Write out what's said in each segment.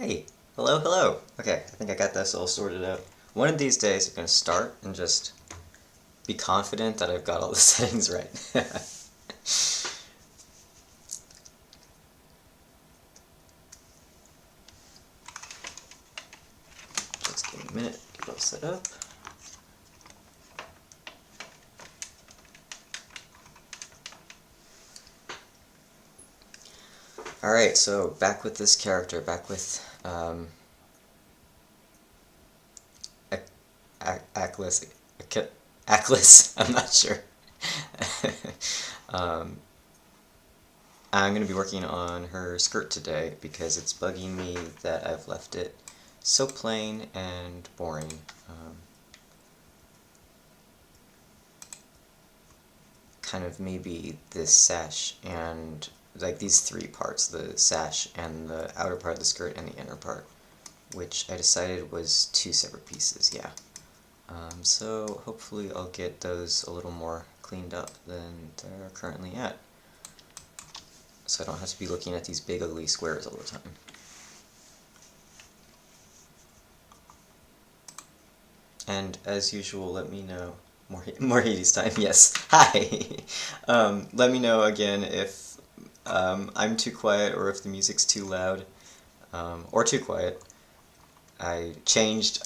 Hey, hello, hello. Okay, I think I got this all sorted out. One of these days I'm going to start and just be confident that I've got all the settings right. Just give me a minute to get all set up. Alright, so back with this character, back with Aklis, I'm not sure. I'm going to be working on her skirt today because it's bugging me that I've left it so plain and boring. Kind of maybe this sash and like these three parts, the sash and the outer part of the skirt and the inner part, which I decided was two separate pieces, yeah. So hopefully I'll get those a little more cleaned up than they're currently at, so I don't have to be looking at these big ugly squares all the time. And as usual, let me know, more Hades time, yes, hi! Let me know again if I'm too quiet or if the music's too loud, or too quiet. I changed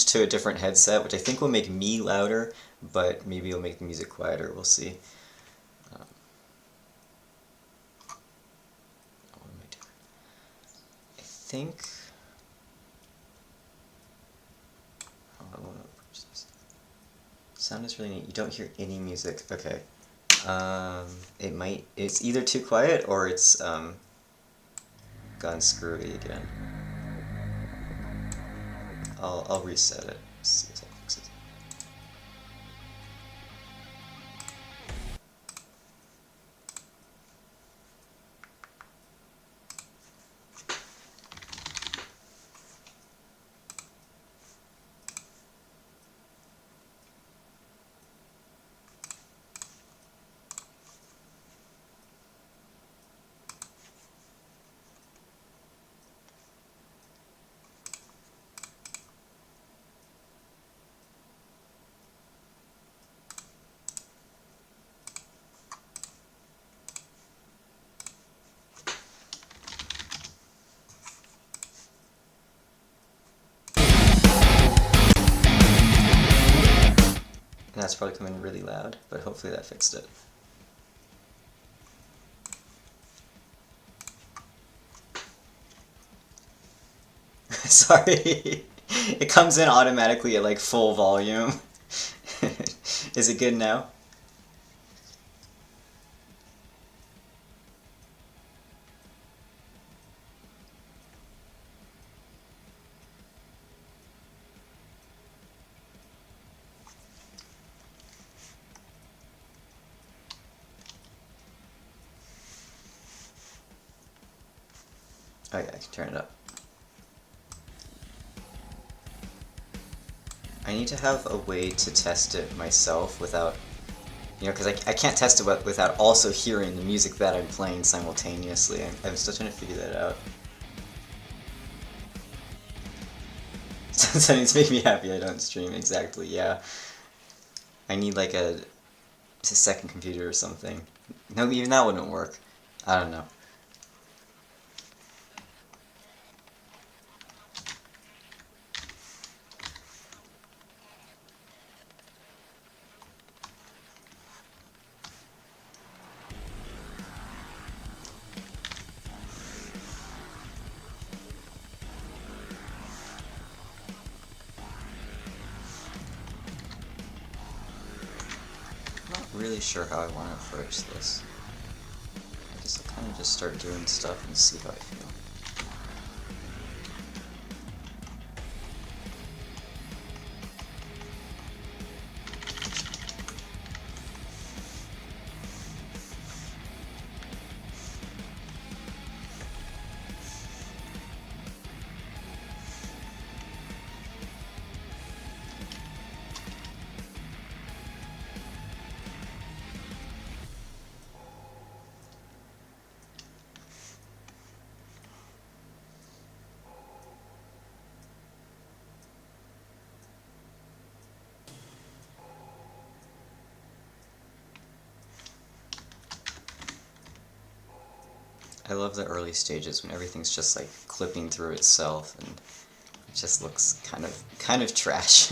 to a different headset, which I think will make me louder, but maybe it'll make the music quieter, we'll see. What am I doing? I think... Hold on, I want to approach this. Sound is really neat. You don't hear any music. Okay. It's either too quiet or it's gone screwy again. I'll reset it. See if that fixes it. And that's probably coming really loud, but hopefully that fixed it. Sorry. It comes in automatically at like full volume. Is it good now? Oh yeah, I can turn it up. I need to have a way to test it myself without, because I can't test it without also hearing the music that I'm playing simultaneously. I'm still trying to figure that out. Settings make me happy I don't stream, exactly, yeah. I need like a second computer or something. No, even that wouldn't work. I don't know. Really sure how I want to approach this. I guess I'll kind of just start doing stuff and see how I feel. I love the early stages when everything's just like clipping through itself and it just looks kind of trash.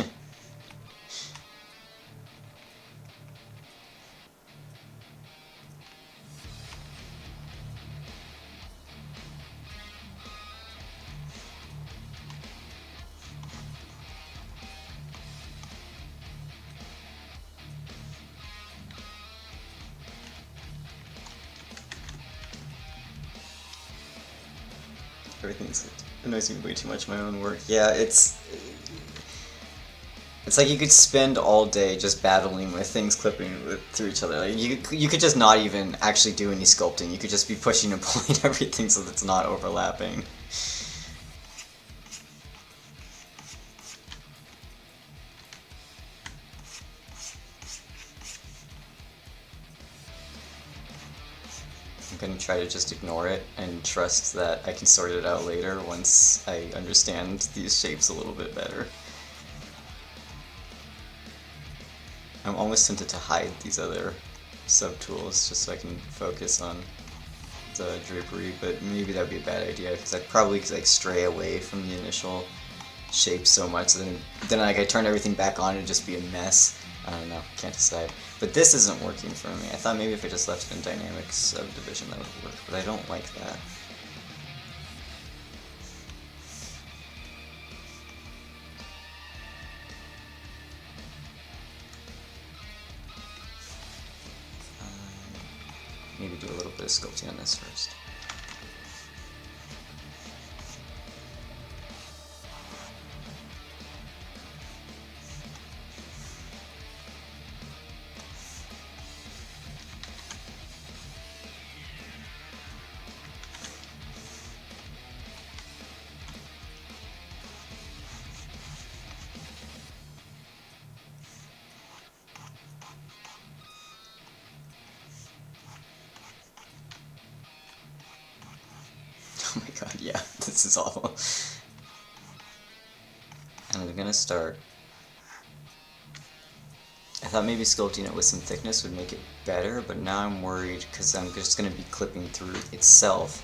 Everything's annoys me way too much. My own work. Yeah, it's like you could spend all day just battling with things clipping through each other. Like you could just not even actually do any sculpting. You could just be pushing and pulling everything so that it's not overlapping. I'm gonna try to just ignore it and trust that I can sort it out later once I understand these shapes a little bit better. I'm almost tempted to hide these other subtools just so I can focus on the drapery, but maybe that would be a bad idea because I'd probably like stray away from the initial shape so much that then like I turn everything back on and it'd just be a mess. I don't know, can't decide. But this isn't working for me. I thought maybe if I just left it in dynamic subdivision that would work, but I don't like that. Maybe do a little bit of sculpting on this first. Oh my god, yeah, this is awful. And I'm gonna start. I thought maybe sculpting it with some thickness would make it better, but now I'm worried because I'm just gonna be clipping through itself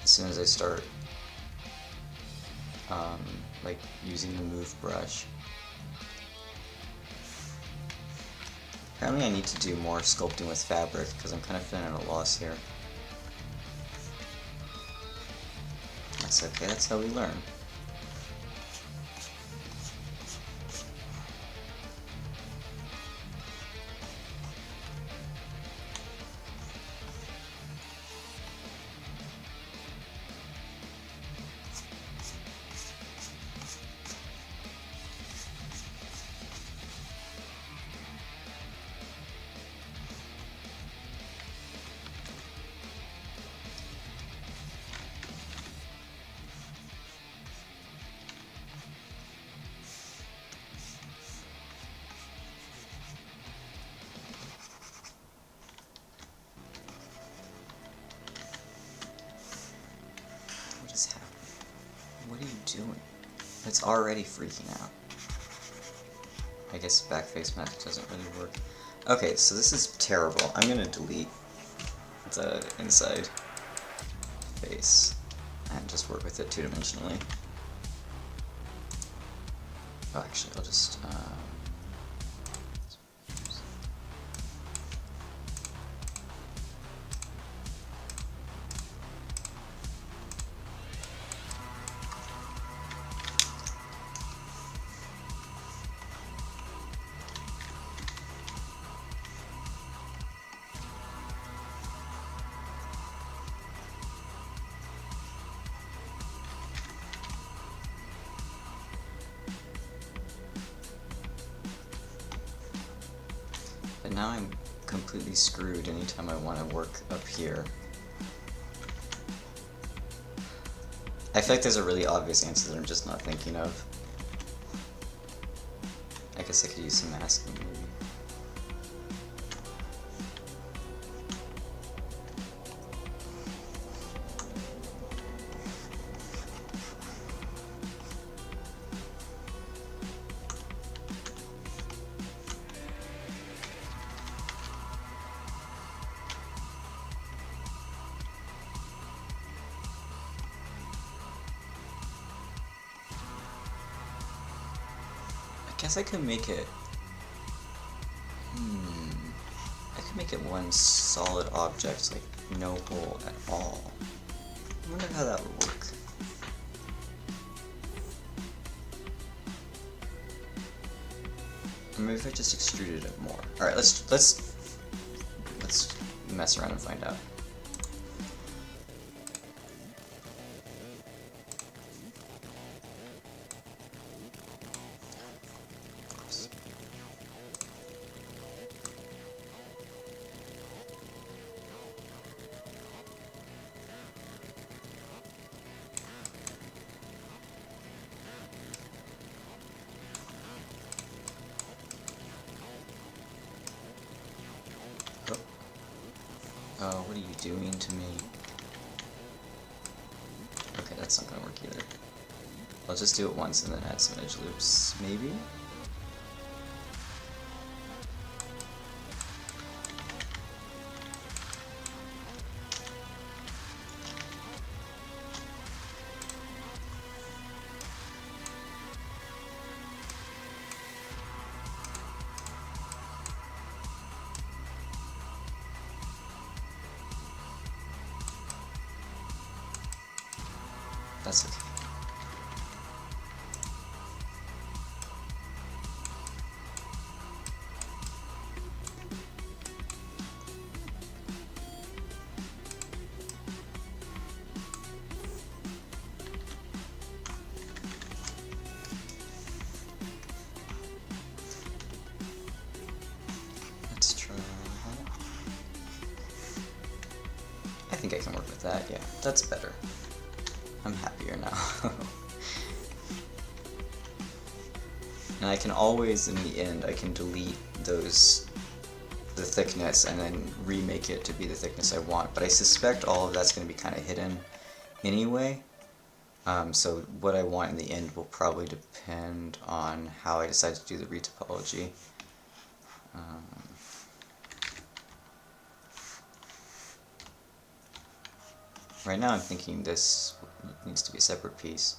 as soon as I start like using the move brush. Apparently I need to do more sculpting with fabric because I'm kind of feeling at a loss here. That's okay, that's how we learn. What are you doing? It's already freaking out. I guess backface mask doesn't really work. Okay, so this is terrible. I'm gonna delete the inside face and just work with it two-dimensionally. Oh, actually, I'll just but now I'm completely screwed anytime I want to work up here. I feel like there's a really obvious answer that I'm just not thinking of. I guess I could use some masking maybe. guess I could make it... I could make it one solid object, like no hole at all. I wonder how that would work. Or maybe if I just extruded it more. Alright, let's mess around and find out. Oh, what are you doing to me? Okay, that's not gonna work either. I'll just do it once and then add some edge loops, maybe? That's okay. Let's try... I think I can work with that, yeah. That's better. I'm happier now. And I can always, in the end, I can delete the thickness and then remake it to be the thickness I want. But I suspect all of that's going to be kind of hidden anyway. So what I want in the end will probably depend on how I decide to do the retopology. Right now I'm thinking this needs to be a separate piece.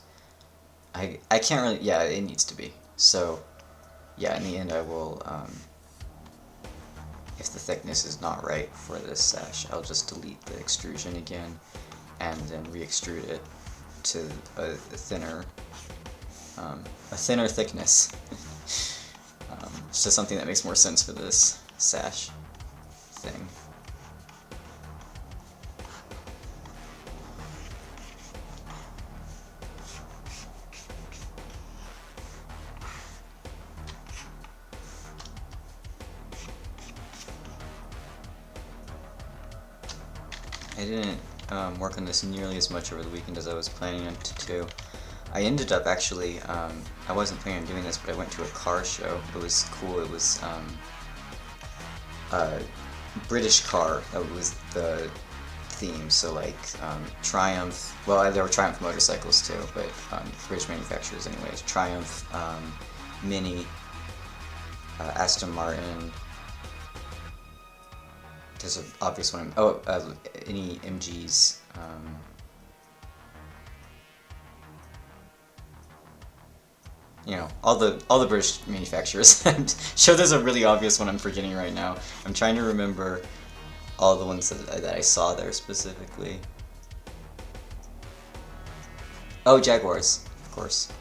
I can't really, yeah, it needs to be. So, yeah, in the end I will, if the thickness is not right for this sash, I'll just delete the extrusion again and then re-extrude it to a thinner thickness. It's just something that makes more sense for this sash thing. I didn't work on this nearly as much over the weekend as I was planning to. I ended up actually, I wasn't planning on doing this, but I went to a car show. It was cool. It was a British car. That was the theme. So like Triumph, well there were Triumph motorcycles too, but British manufacturers anyways. Triumph, Mini, Aston Martin. There's an obvious one. Oh, any MGs. You know, all the British manufacturers. I'm sure there's a really obvious one I'm forgetting right now. I'm trying to remember all the ones that I saw there specifically. Oh, Jaguars, of course.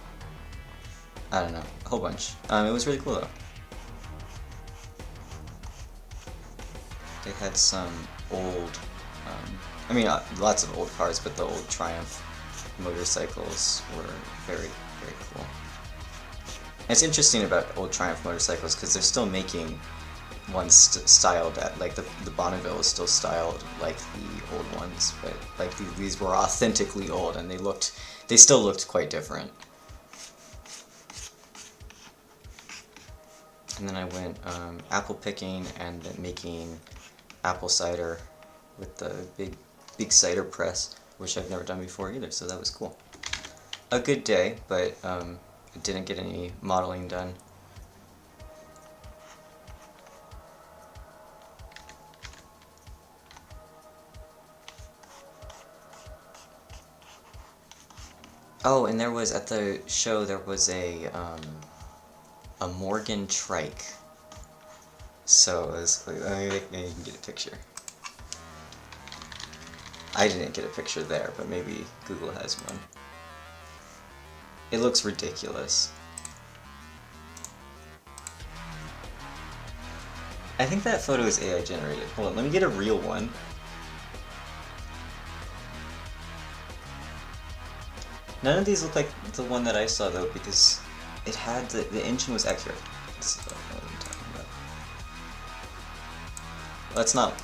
I don't know, a whole bunch. It was really cool though. They had some old, I mean, lots of old cars, but the old Triumph motorcycles were very, very cool. And it's interesting about old Triumph motorcycles because they're still making ones styled at, like the Bonneville is still styled like the old ones, but like these were authentically old and they still looked quite different. And then I went apple picking and then making apple cider with the big cider press, which I've never done before either, so that was cool. A good day, but I didn't get any modeling done. Oh, and there was, at the show, there was a a Morgan trike. So you can get a picture. I didn't get a picture there, but maybe Google has one. It looks ridiculous. I think that photo is AI generated. Hold on, let me get a real one. None of these look like the one that I saw though, because it had the engine was accurate. This is what I'm talking about.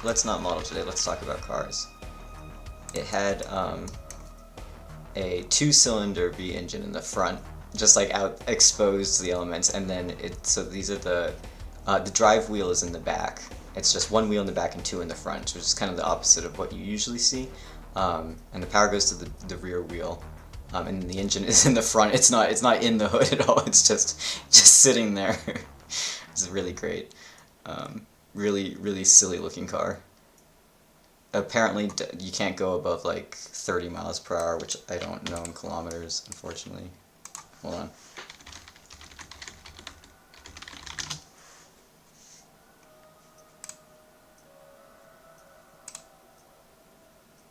Let's not model today. Let's talk about cars. It had a 2-cylinder V engine in the front, just like out exposed the elements, and then so these are the drive wheel is in the back. It's just 1 wheel in the back and 2 in the front, which is kind of the opposite of what you usually see. And the power goes to the rear wheel. And the engine is in the front. It's not in the hood at all. It's just sitting there. It's really great. Really silly looking car. Apparently you can't go above like 30 miles per hour, which I don't know in kilometers, unfortunately. Hold on.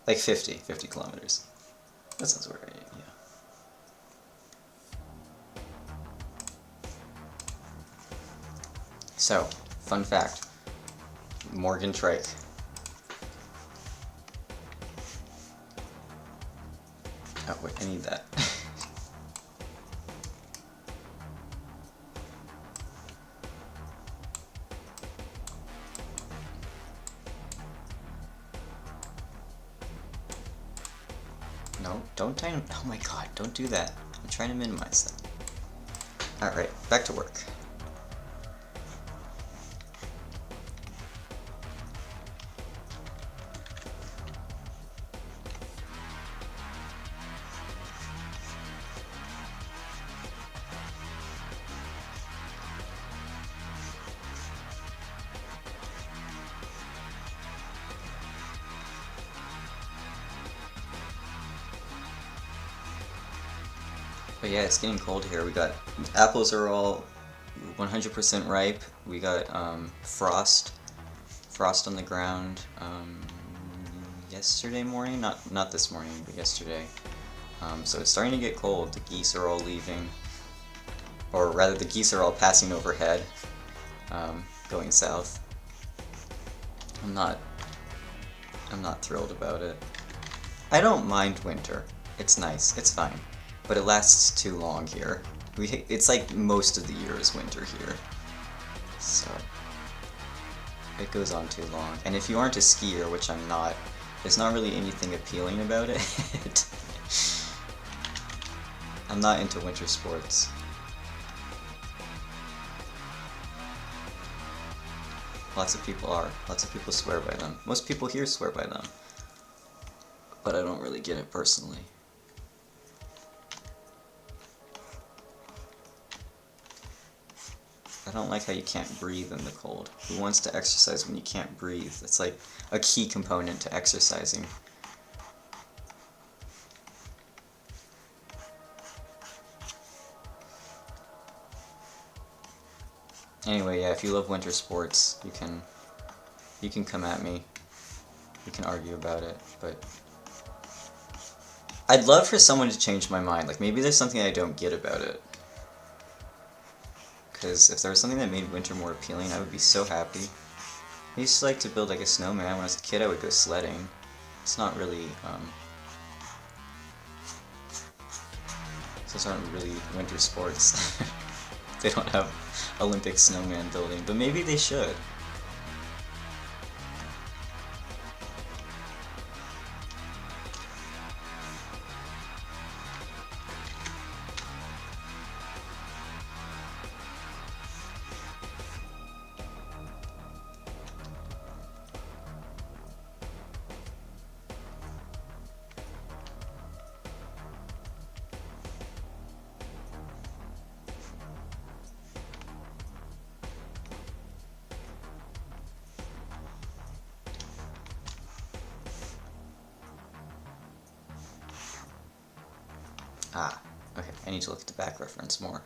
Like 50 kilometers. That sounds right, yeah. So, fun fact. Morgan trike. Oh wait, I need that. No, don't try to, oh my god, don't do that. I'm trying to minimize that. Alright, back to work. But yeah, it's getting cold here. We got apples are all 100% ripe. We got frost on the ground yesterday morning. Not this morning, but yesterday. So it's starting to get cold. The geese are all leaving, or rather, the geese are all passing overhead, going south. I'm not thrilled about it. I don't mind winter. It's nice. It's fine. But it lasts too long here. It's like most of the year is winter here. So it goes on too long. And if you aren't a skier, which I'm not, there's not really anything appealing about it. I'm not into winter sports. Lots of people are. Lots of people swear by them. Most people here swear by them. But I don't really get it personally. I don't like how you can't breathe in the cold. Who wants to exercise when you can't breathe? It's like a key component to exercising. Anyway, yeah, if you love winter sports, you can come at me. We can argue about it, but I'd love for someone to change my mind. Like, maybe there's something I don't get about it. Because if there was something that made winter more appealing, I would be so happy. I used to like to build like a snowman. When I was a kid, I would go sledding. It's not really, those aren't really winter sports. They don't have Olympic snowman building, but maybe they should. Ah, okay, I need to look at the back reference more,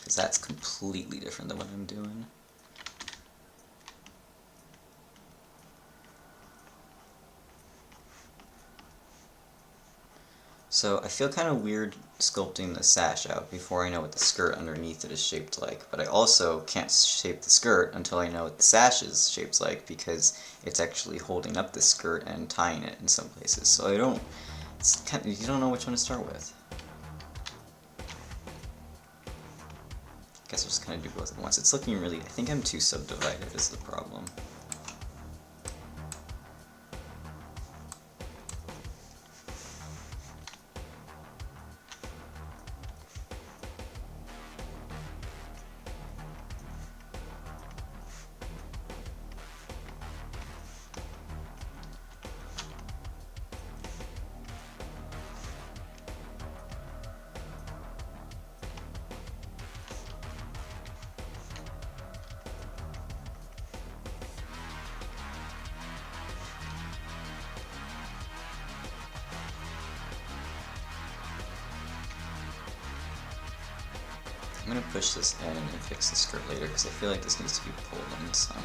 because that's completely different than what I'm doing. So I feel kind of weird sculpting the sash out before I know what the skirt underneath it is shaped like, but I also can't shape the skirt until I know what the sash is shaped like, because it's actually holding up the skirt and tying it in some places. So I don't, it's kind of, you don't know which one to start with. I guess I'll just kind of do both at once. It's looking really, I think I'm too subdivided is the problem. I'm going to push this in and fix the skirt later, because I feel like this needs to be pulled in some.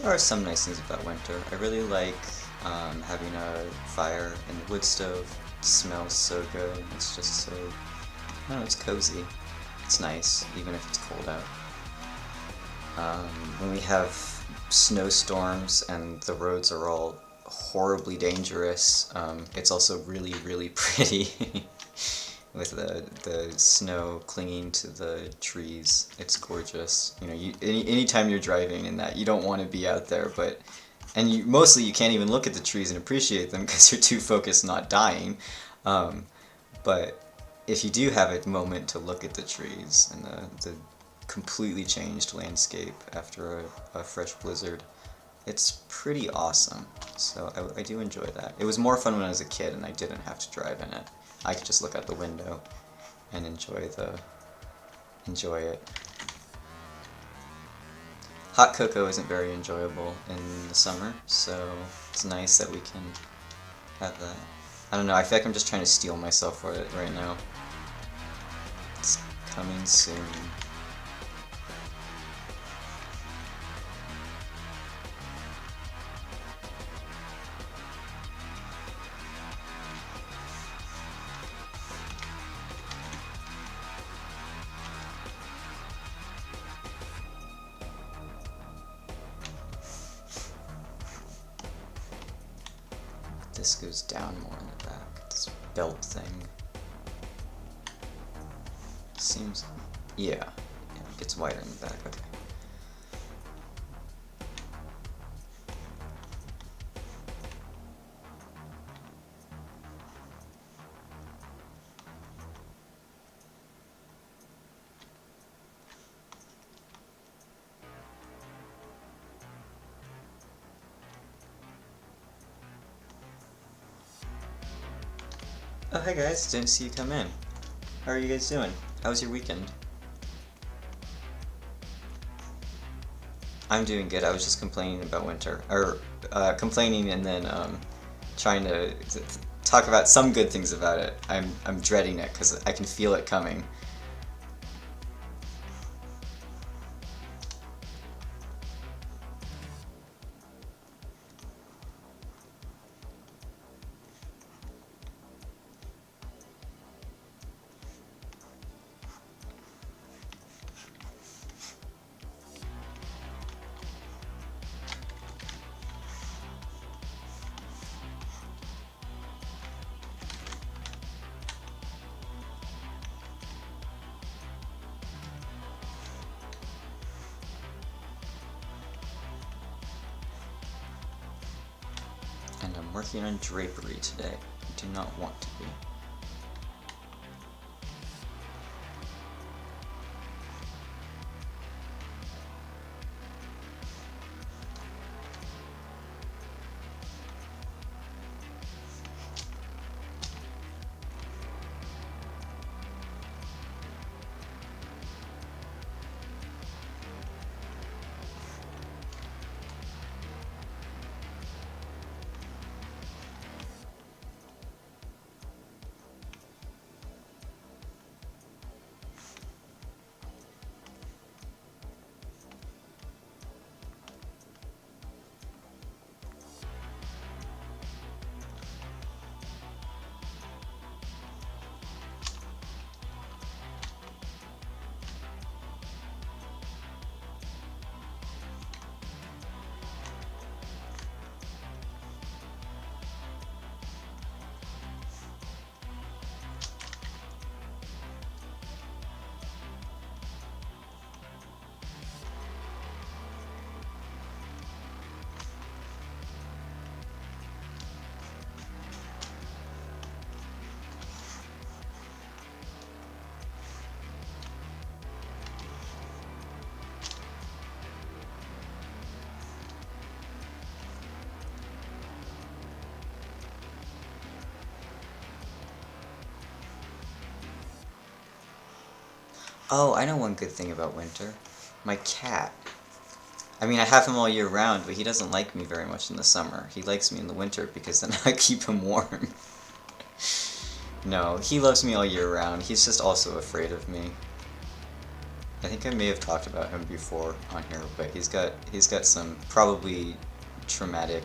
There are some nice things about winter. I really like having a fire in the wood stove. It smells so good. It's just so, I don't know, it's cozy. It's nice, even if it's cold out. When we have snowstorms and the roads are all horribly dangerous, it's also really, really pretty. With the snow clinging to the trees. It's gorgeous. You know, anytime you're driving in that, you don't want to be out there, but mostly you can't even look at the trees and appreciate them because you're too focused not dying. But if you do have a moment to look at the trees and the completely changed landscape after a fresh blizzard, it's pretty awesome. So I do enjoy that. It was more fun when I was a kid and I didn't have to drive in it. I could just look out the window and enjoy it. Hot cocoa isn't very enjoyable in the summer, so it's nice that we can have that. I don't know, I feel like I'm just trying to steel myself for it right now. It's coming soon. This goes down more in the back, this belt thing. Seems, yeah, it gets wider in the back, okay. Oh, hey guys, didn't see you come in. How are you guys doing? How was your weekend? I'm doing good. I was just complaining about winter. Or, complaining and then, trying to talk about some good things about it. I'm dreading it, because I can feel it coming. I'm working on drapery today. I do not want to be. Oh, I know one good thing about winter. My cat. I mean, I have him all year round, but he doesn't like me very much in the summer. He likes me in the winter because then I keep him warm. No, he loves me all year round. He's just also afraid of me. I think I may have talked about him before on here, but he's got some probably traumatic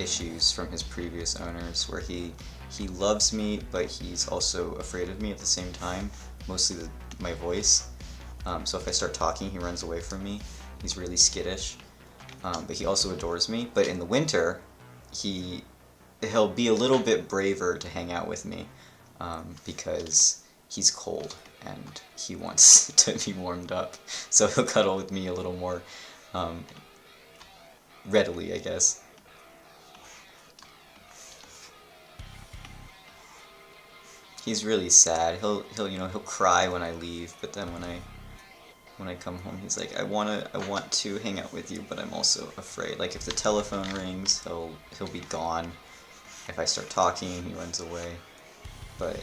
issues from his previous owners where he loves me, but he's also afraid of me at the same time. Mostly my voice. So if I start talking, he runs away from me. He's really skittish. But he also adores me. But in the winter, he'll be a little bit braver to hang out with me because he's cold and he wants to be warmed up. So he'll cuddle with me a little more readily, I guess. He's really sad. He'll cry when I leave, but then when I come home, he's like, I want to hang out with you, but I'm also afraid. Like if the telephone rings, he'll be gone. If I start talking, he runs away. But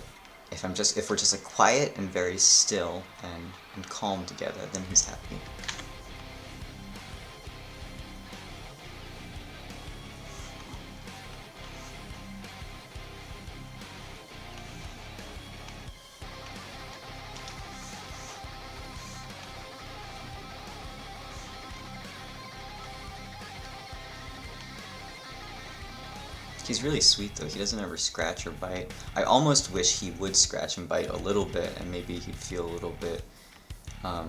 if we're just like quiet and very still and calm together, then he's happy. He's really sweet though, he doesn't ever scratch or bite. I almost wish he would scratch and bite a little bit, and maybe he'd feel a little bit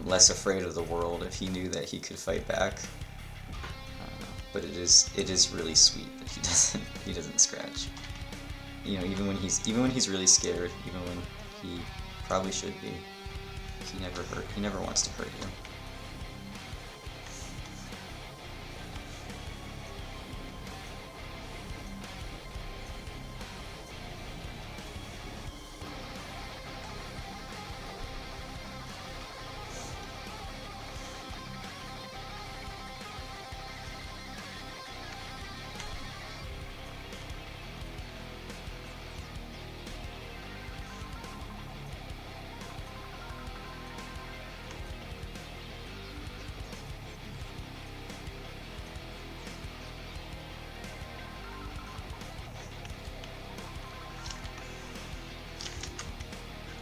less afraid of the world if he knew that he could fight back. But it is really sweet that he doesn't scratch. You know, even when he's really scared, even when he probably should be, he never wants to hurt you.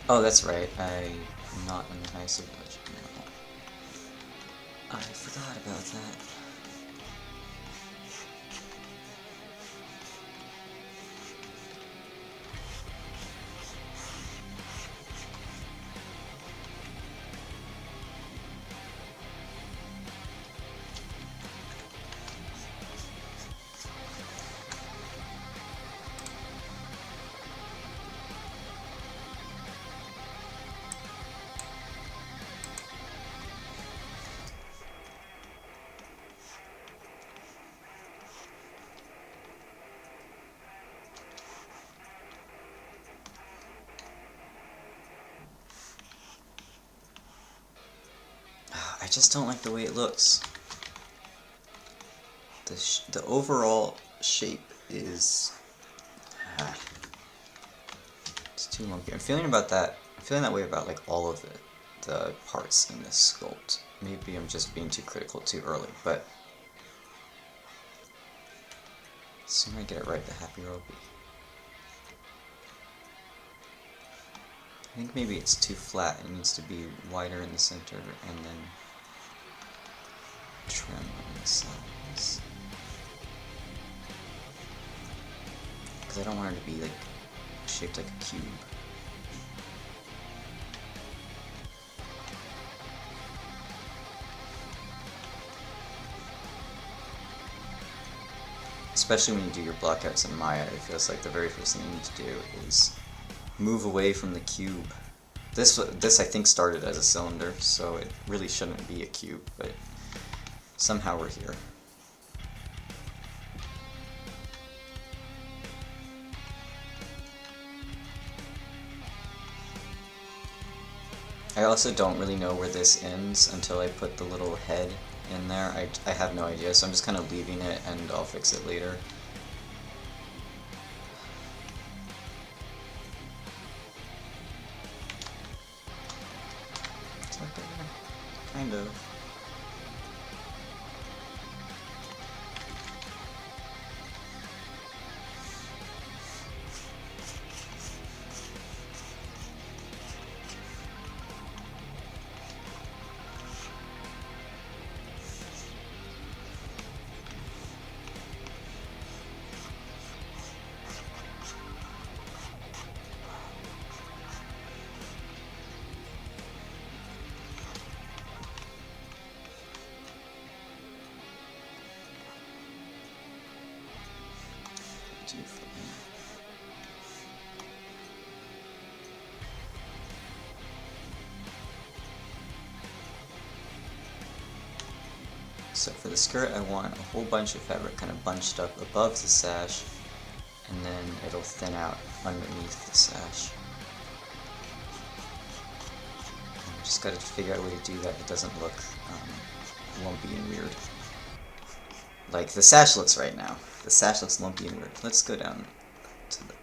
Oh, that's right. I'm not in the highest of budget now. I forgot about that. I just don't like the way it looks. The overall shape is it's too lumpy. I'm feeling that way about like all of the parts in this sculpt. Maybe I'm just being too critical too early, but the sooner I get it right, the happier I'll be. I think maybe it's too flat. It needs to be wider in the center and then trim on the sides. Because I don't want it to be like shaped like a cube. Especially when you do your blockouts in Maya, it feels like the very first thing you need to do is move away from the cube. This I think started as a cylinder, so it really shouldn't be a cube, but somehow we're here. I also don't really know where this ends until I put the little head in there. I have no idea, so I'm just kind of leaving it and I'll fix it later. Is that better? Kind of. So for the skirt, I want a whole bunch of fabric kind of bunched up above the sash, and then it'll thin out underneath the sash. I just gotta figure out a way to do that that doesn't look lumpy and weird. Like the sash looks right now. The sash looks lumpy and weird. Let's go down to there.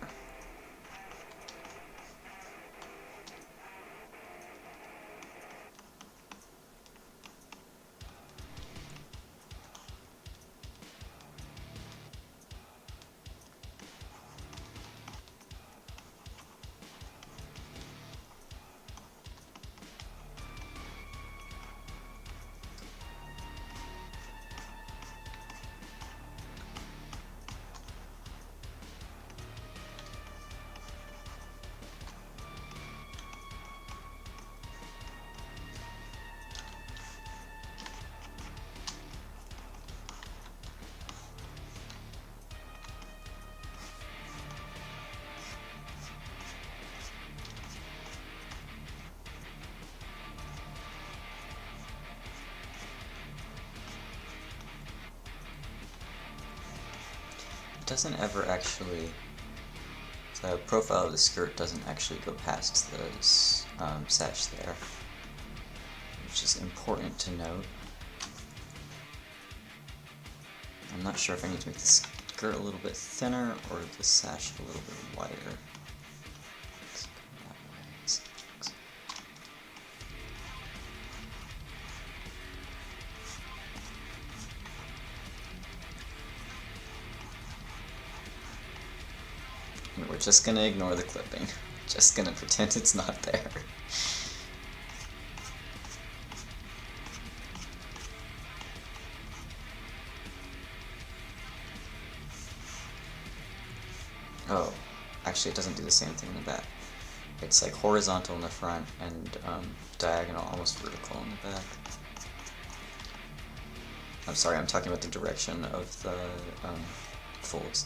Doesn't ever actually, the profile of the skirt doesn't actually go past the sash there, which is important to note. I'm not sure if I need to make the skirt a little bit thinner or the sash a little bit wider. Let's go that way. We're just gonna ignore the clipping. Just gonna pretend it's not there. Oh, actually it doesn't do the same thing in the back. It's like horizontal in the front and diagonal, almost vertical in the back. I'm sorry, I'm talking about the direction of the folds.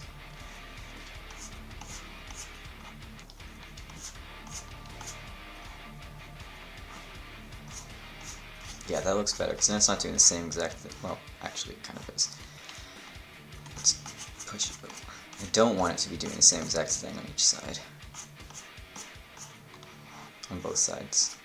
Yeah, that looks better, because then it's not doing the same exact thing. Well, actually, it kind of is. Let's push it over. I don't want it to be doing the same exact thing on each side. On both sides.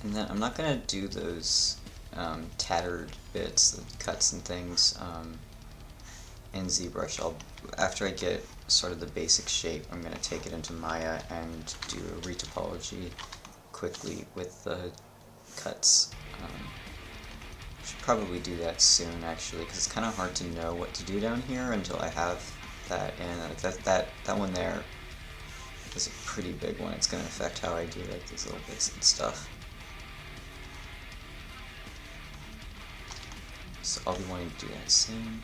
And then I'm not gonna do those tattered bits, the cuts and things, in ZBrush. After I get sort of the basic shape, I'm gonna take it into Maya and do a retopology quickly with the cuts. Should probably do that soon, actually, because it's kind of hard to know what to do down here until I have that in. Like that one there is a pretty big one. It's going to affect how I do like these little bits and stuff. So I'll be wanting to do that soon.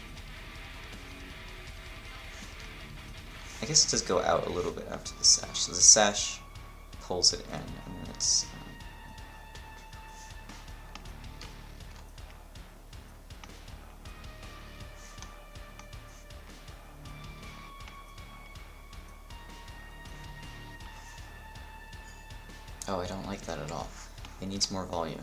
I guess it does go out a little bit after the sash. So the sash pulls it in, and then it's... Oh, I don't like that at all. It needs more volume.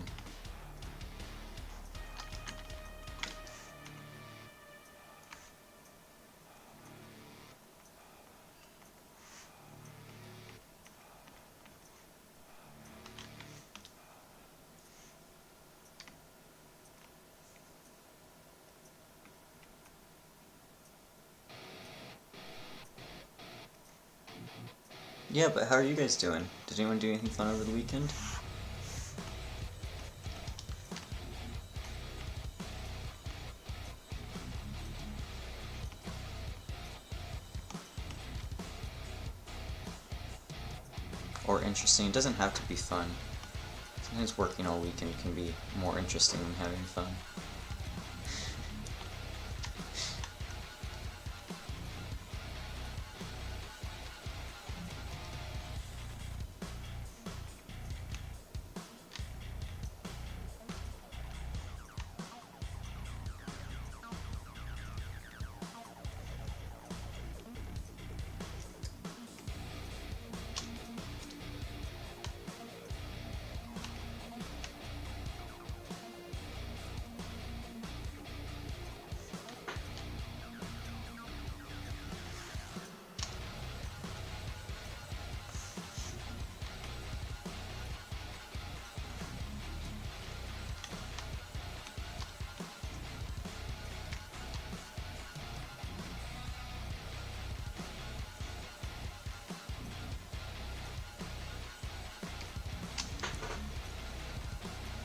Yeah, but how are you guys doing? Did anyone do anything fun over the weekend? Or interesting? It doesn't have to be fun. Sometimes working all weekend can be more interesting than having fun.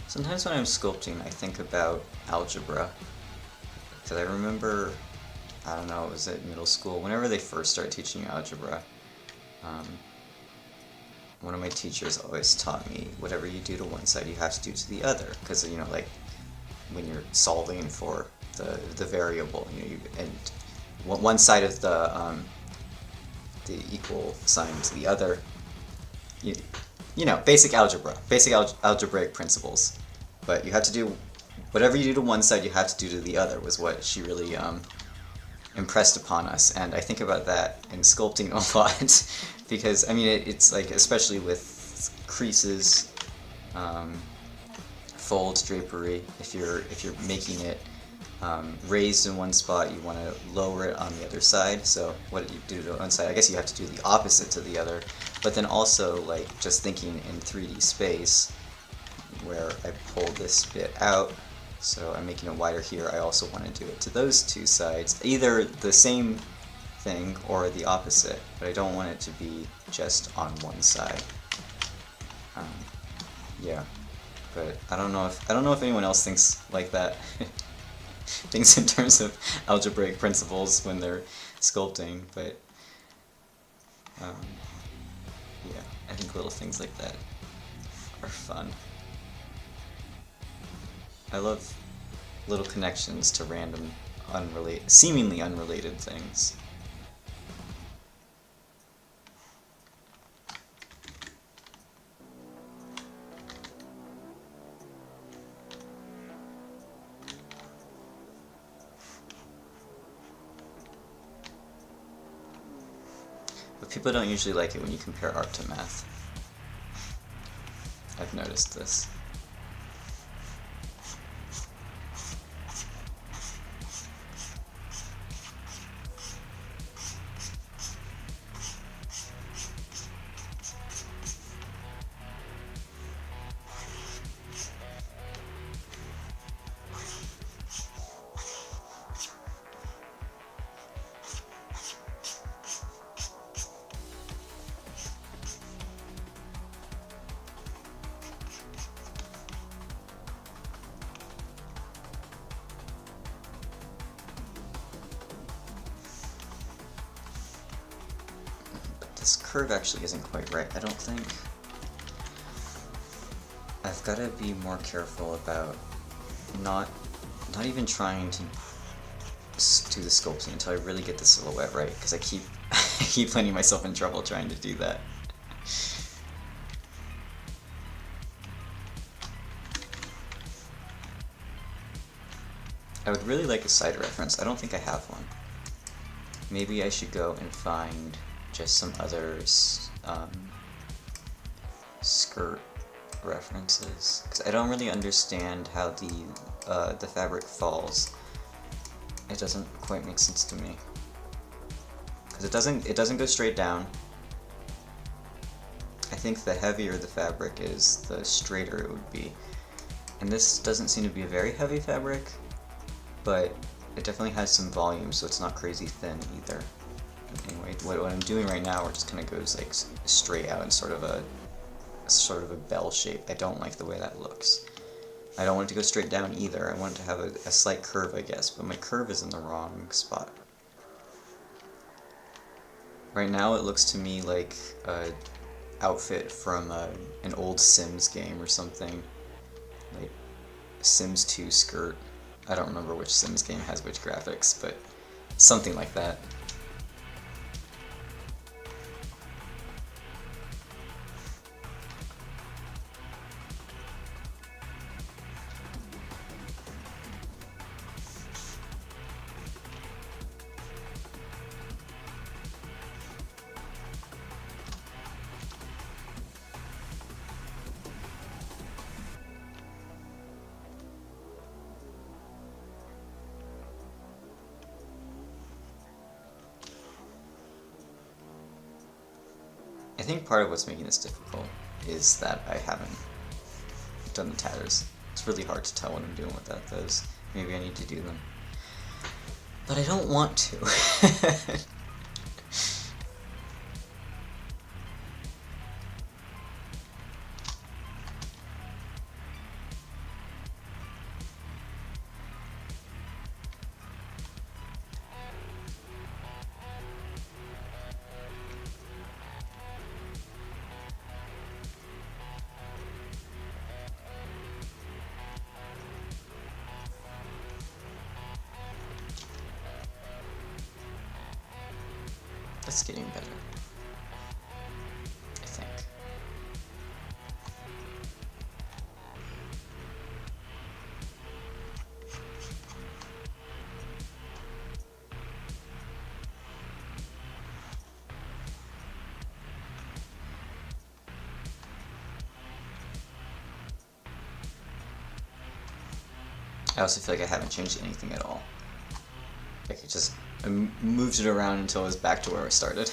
Sometimes when I'm sculpting, I think about algebra. Because I remember, I don't know, it was at middle school, whenever they first start teaching algebra, one of my teachers always taught me, whatever you do to one side, you have to do to the other. Because, you know, like, when you're solving for the variable, you know, and one side of the equal sign to the other, you know, basic algebra, basic algebraic principles. But you have to do, whatever you do to one side, you have to do to the other, was what she really impressed upon us. And I think about that in sculpting a lot, because, I mean, it's like, especially with creases, folds, drapery, if you're making it raised in one spot, you want to lower it on the other side. So what you do to one side, I guess you have to do the opposite to the other. But then also, like, just thinking in 3D space, where I pull this bit out, so I'm making it wider here, I also want to do it to those two sides. Either the same thing or the opposite, but I don't want it to be just on one side. Yeah, but I don't know if anyone else thinks like that. Thinks in terms of algebraic principles when they're sculpting, but yeah, I think little things like that are fun. I love little connections to random, seemingly unrelated things. But people don't usually like it when you compare art to math. I've noticed this. This curve actually isn't quite right, I don't think. I've got to be more careful about not even trying to do the sculpting until I really get the silhouette right, because I keep I keep landing myself in trouble trying to do that. I would really like a side reference. I don't think I have one. Maybe I should go and find just some other skirt references, because I don't really understand how the fabric falls. It doesn't quite make sense to me, because it doesn't go straight down. I think the heavier the fabric is, the straighter it would be. And this doesn't seem to be a very heavy fabric, but it definitely has some volume, so it's not crazy thin either. Anyway, what I'm doing right now, it just kind of goes like straight out in sort of a bell shape. I don't like the way that looks. I don't want it to go straight down either. I want it to have a slight curve, I guess, but my curve is in the wrong spot. Right now it looks to me like a outfit from an old Sims game or something. Like Sims 2 skirt. I don't remember which Sims game has which graphics, but something like that. I think part of what's making this difficult is that I haven't done the tatters. It's really hard to tell what I'm doing with that, those. Maybe I need to do them. But I don't want to. That's getting better, I think. I also feel like I haven't changed anything at all. Like I moved it around until it was back to where I started.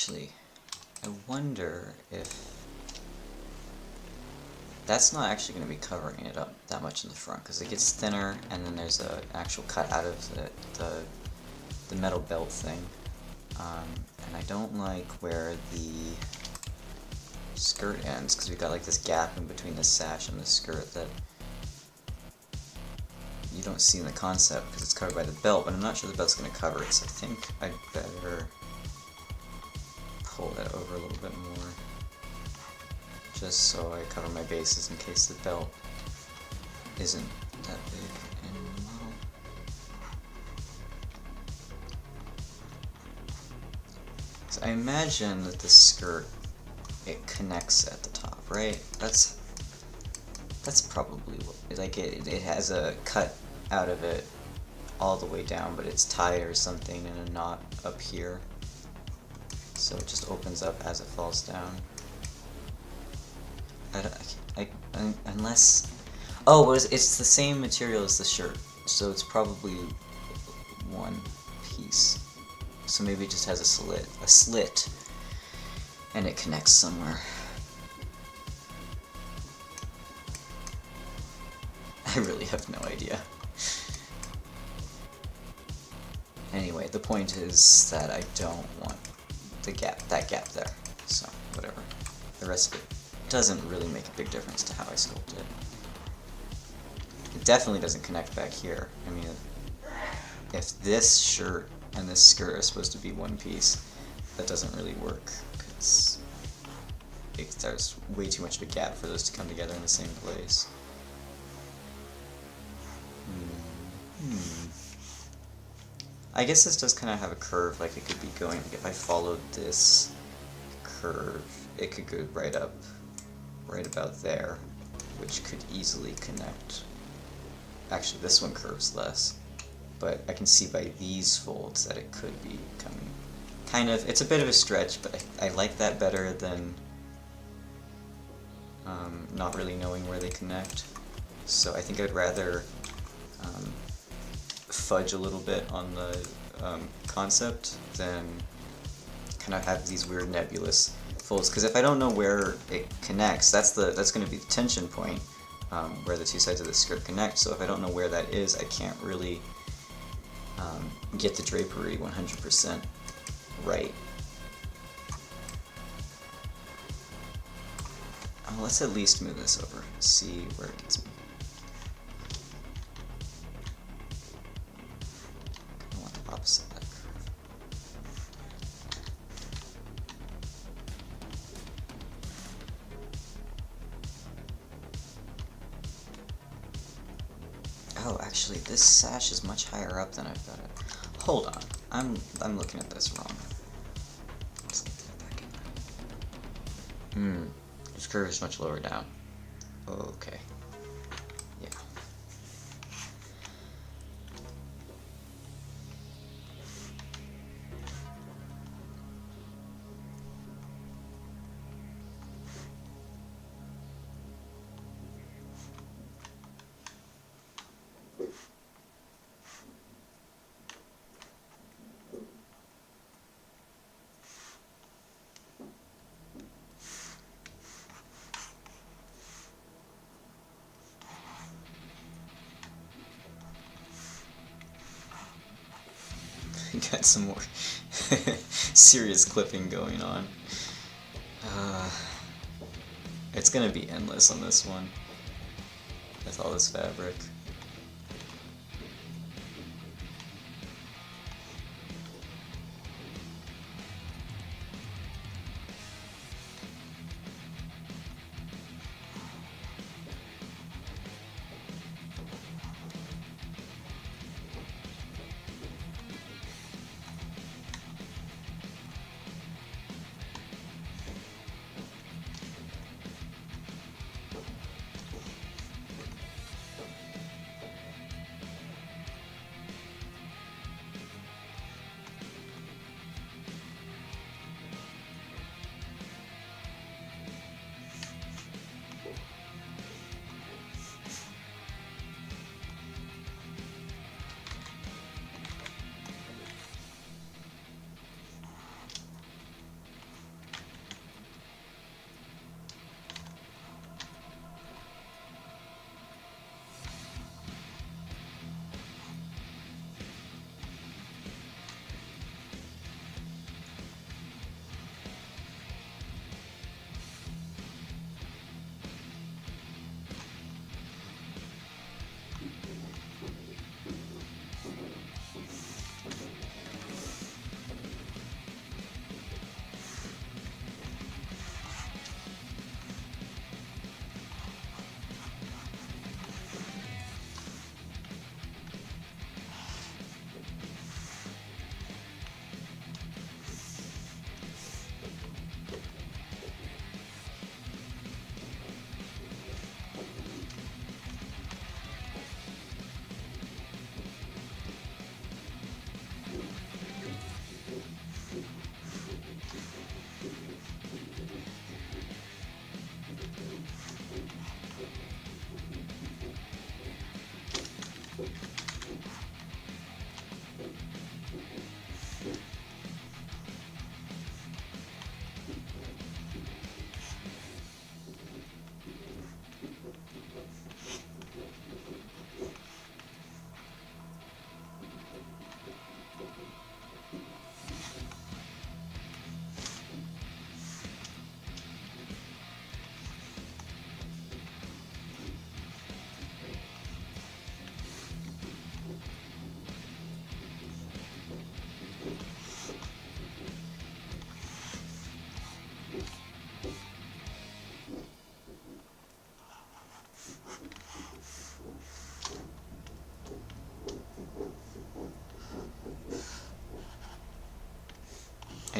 actually, I wonder if that's not actually going to be covering it up that much in the front, because it gets thinner, and then there's an actual cut out of the metal belt thing. And I don't like where the skirt ends, because we've got like this gap in between the sash and the skirt that you don't see in the concept because it's covered by the belt, but I'm not sure the belt's going to cover it, so I think I'd better pull that over a little bit more, just so I cover my bases in case the belt isn't that big in the model. So I imagine that the skirt, it connects at the top, right? That's probably what, like it has a cut out of it all the way down, but it's tied or something in a knot up here, so it just opens up as it falls down. Unless, oh, it's the same material as the shirt, so it's probably one piece. So maybe it just has a slit, and it connects somewhere. I really have no idea. Anyway, the point is that I don't want that gap there, so whatever. The rest of it doesn't really make a big difference to how I sculpt it. It definitely doesn't connect back here. I mean, if this shirt and this skirt are supposed to be one piece, that doesn't really work, because there's way too much of a gap for those to come together in the same place. I guess this does kind of have a curve, like it could be going, if I followed this curve, it could go right up, right about there, which could easily connect. Actually, this one curves less, but I can see by these folds that it could be coming. Kind of, it's a bit of a stretch, but I like that better than not really knowing where they connect. So I think I'd rather fudge a little bit on the concept than kind of have these weird nebulous folds, because if I don't know where it connects, that's going to be the tension point, where the two sides of the skirt connect. So if I don't know where that is, I can't really get the drapery 100% right. Let's at least move this over, see where it gets me. I want the opposite of that curve. Oh, actually, this sash is much higher up than I've got it. Hold on, I'm looking at this wrong. Let's get that back in. This curve is much lower down. Okay. Yeah. Got some more serious clipping going on. It's gonna be endless on this one with all this fabric.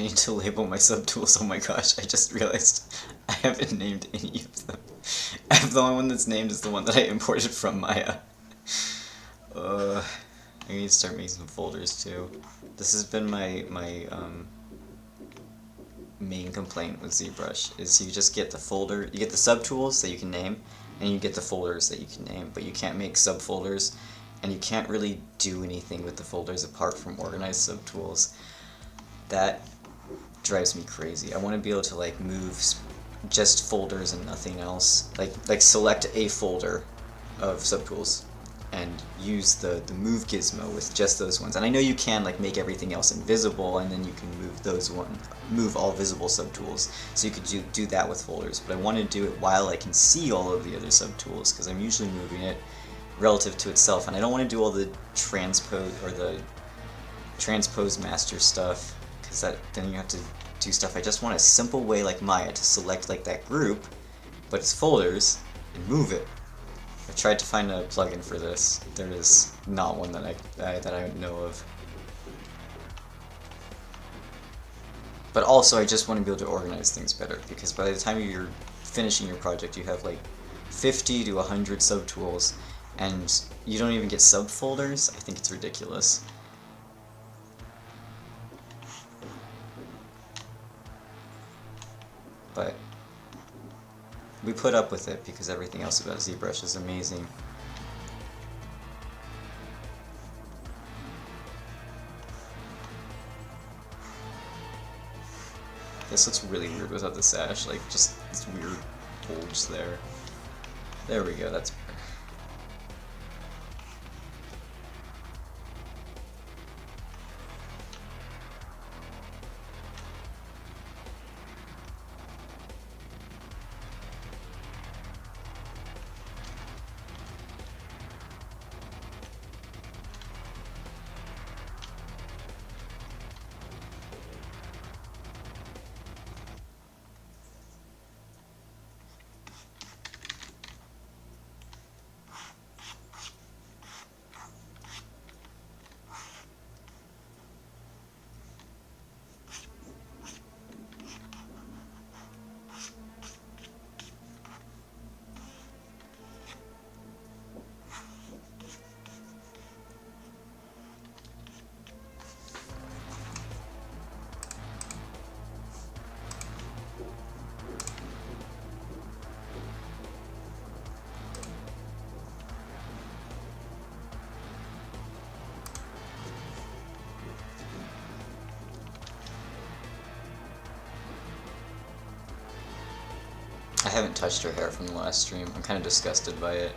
need to label my subtools. Oh my gosh, I just realized I haven't named any of them. I have the only one that's named is the one that I imported from Maya. I need to start making some folders too. This has been my main complaint with ZBrush, is you just get the folder, you get the subtools that you can name, and you get the folders that you can name, but you can't make subfolders, and you can't really do anything with the folders apart from organize subtools. That drives me crazy. I want to be able to like move just folders and nothing else, like select a folder of subtools and use the move gizmo with just those ones. And I know you can like make everything else invisible, and then you can move all visible subtools. So you could do that with folders, but I want to do it while I can see all of the other subtools, because I'm usually moving it relative to itself, and I don't want to do all the transpose master stuff, because then you have to do stuff. I just want a simple way like Maya to select like that group, but it's folders, and move it. I've tried to find a plugin for this. There is not one that I know of. But also, I just want to be able to organize things better, because by the time you're finishing your project, you have like 50 to 100 subtools, and you don't even get subfolders. I think it's ridiculous. But we put up with it because everything else about ZBrush is amazing. This looks really weird without the sash, like just this weird bulge there. There we go, that's better. I haven't touched her hair from the last stream. I'm kind of disgusted by it.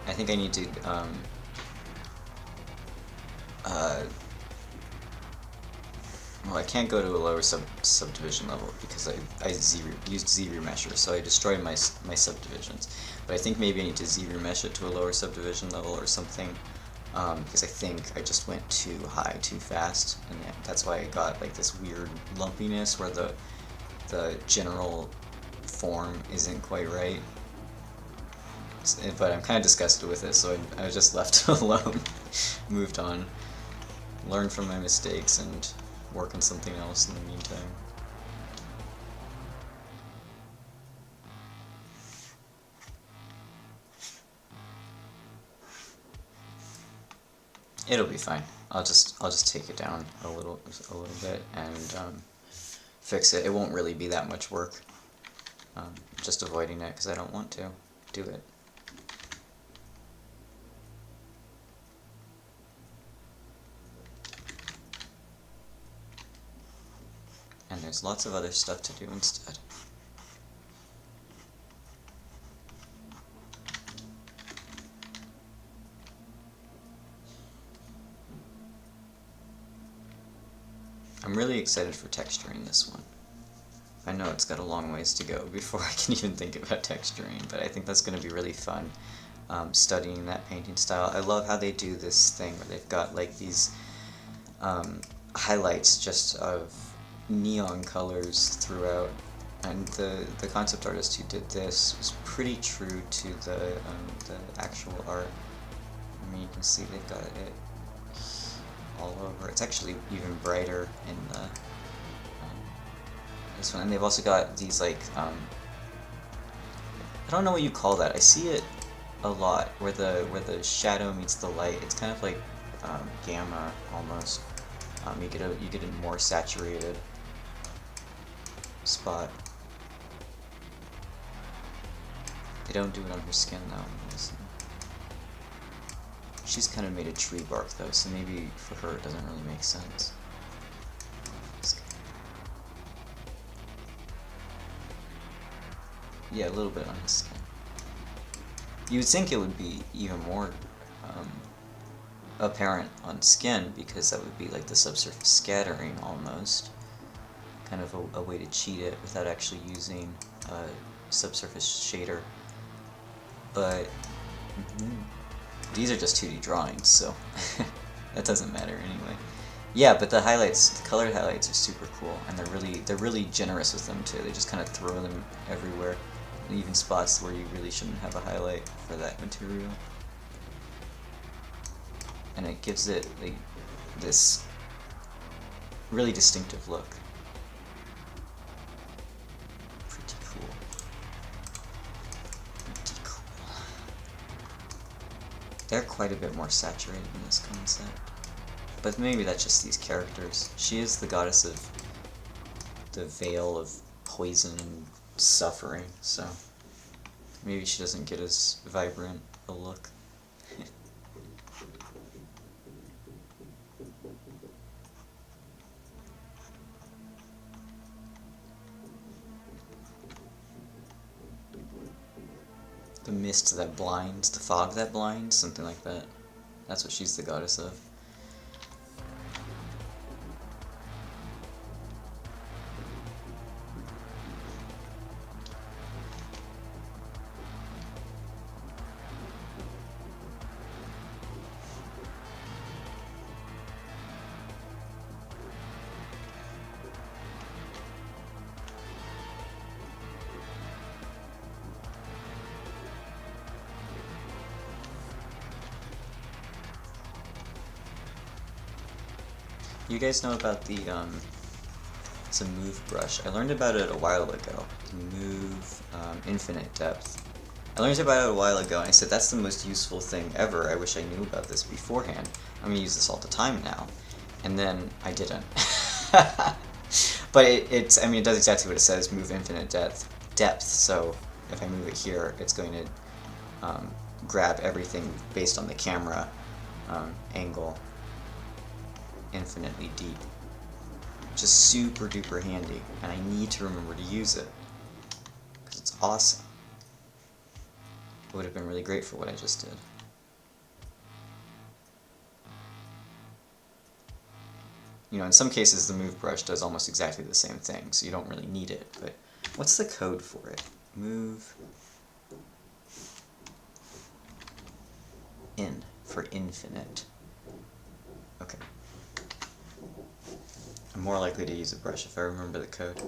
I think I need to, well, I can't go to a lower subdivision level because I used Z-remesher, so I destroyed my subdivisions. But I think maybe I need to Z-remesh it to a lower subdivision level or something, because I think I just went too high too fast, and that's why I got like this weird lumpiness where the general form isn't quite right. But I'm kind of disgusted with it, so I just left it alone. Moved on. Learned from my mistakes and work on something else in the meantime. It'll be fine. I'll just take it down a little bit and fix it. It won't really be that much work. Just avoiding it because I don't want to do it. And there's lots of other stuff to do instead. I'm really excited for texturing this one. I know it's got a long ways to go before I can even think about texturing, but I think that's going to be really fun, studying that painting style. I love how they do this thing where they've got like these highlights just of neon colors throughout, and the concept artist who did this was pretty true to the actual art. I mean, you can see they've got it all over. It's actually even brighter in the this one. And they've also got these like I don't know what you call that. I see it a lot where the shadow meets the light. It's kind of like gamma almost. You get a more saturated spot. They don't do it on her skin though. She's kind of made of tree bark though, so maybe for her it doesn't really make sense. Yeah, a little bit on his skin. You would think it would be even more apparent on skin, because that would be like the subsurface scattering almost. Kind of a way to cheat it without actually using a subsurface shader. But these are just 2D drawings, so that doesn't matter anyway. Yeah, but the highlights, the colored highlights are super cool, and they're really generous with them too. They just kind of throw them everywhere, even spots where you really shouldn't have a highlight for that material. And it gives it like this really distinctive look. Pretty cool. Pretty cool. They're quite a bit more saturated in this concept. But maybe that's just these characters. She is the goddess of the veil of poison and suffering, so maybe she doesn't get as vibrant a look. The mist that blinds, the fog that blinds, something like that. That's what she's the goddess of. You guys know about the it's a move brush. I learned about it a while ago. Move infinite depth. I learned about it a while ago, and I said that's the most useful thing ever. I wish I knew about this beforehand. I'm gonna use this all the time now, and then I didn't. But I mean, it does exactly what it says. Move infinite depth. So if I move it here, it's going to grab everything based on the camera angle infinitely deep. Just super duper handy, and I need to remember to use it because it's awesome. It would have been really great for what I just did. You know, in some cases the move brush does almost exactly the same thing, so you don't really need it, but what's the code for it? Move in for infinite. Okay. I'm more likely to use a brush if I remember the code.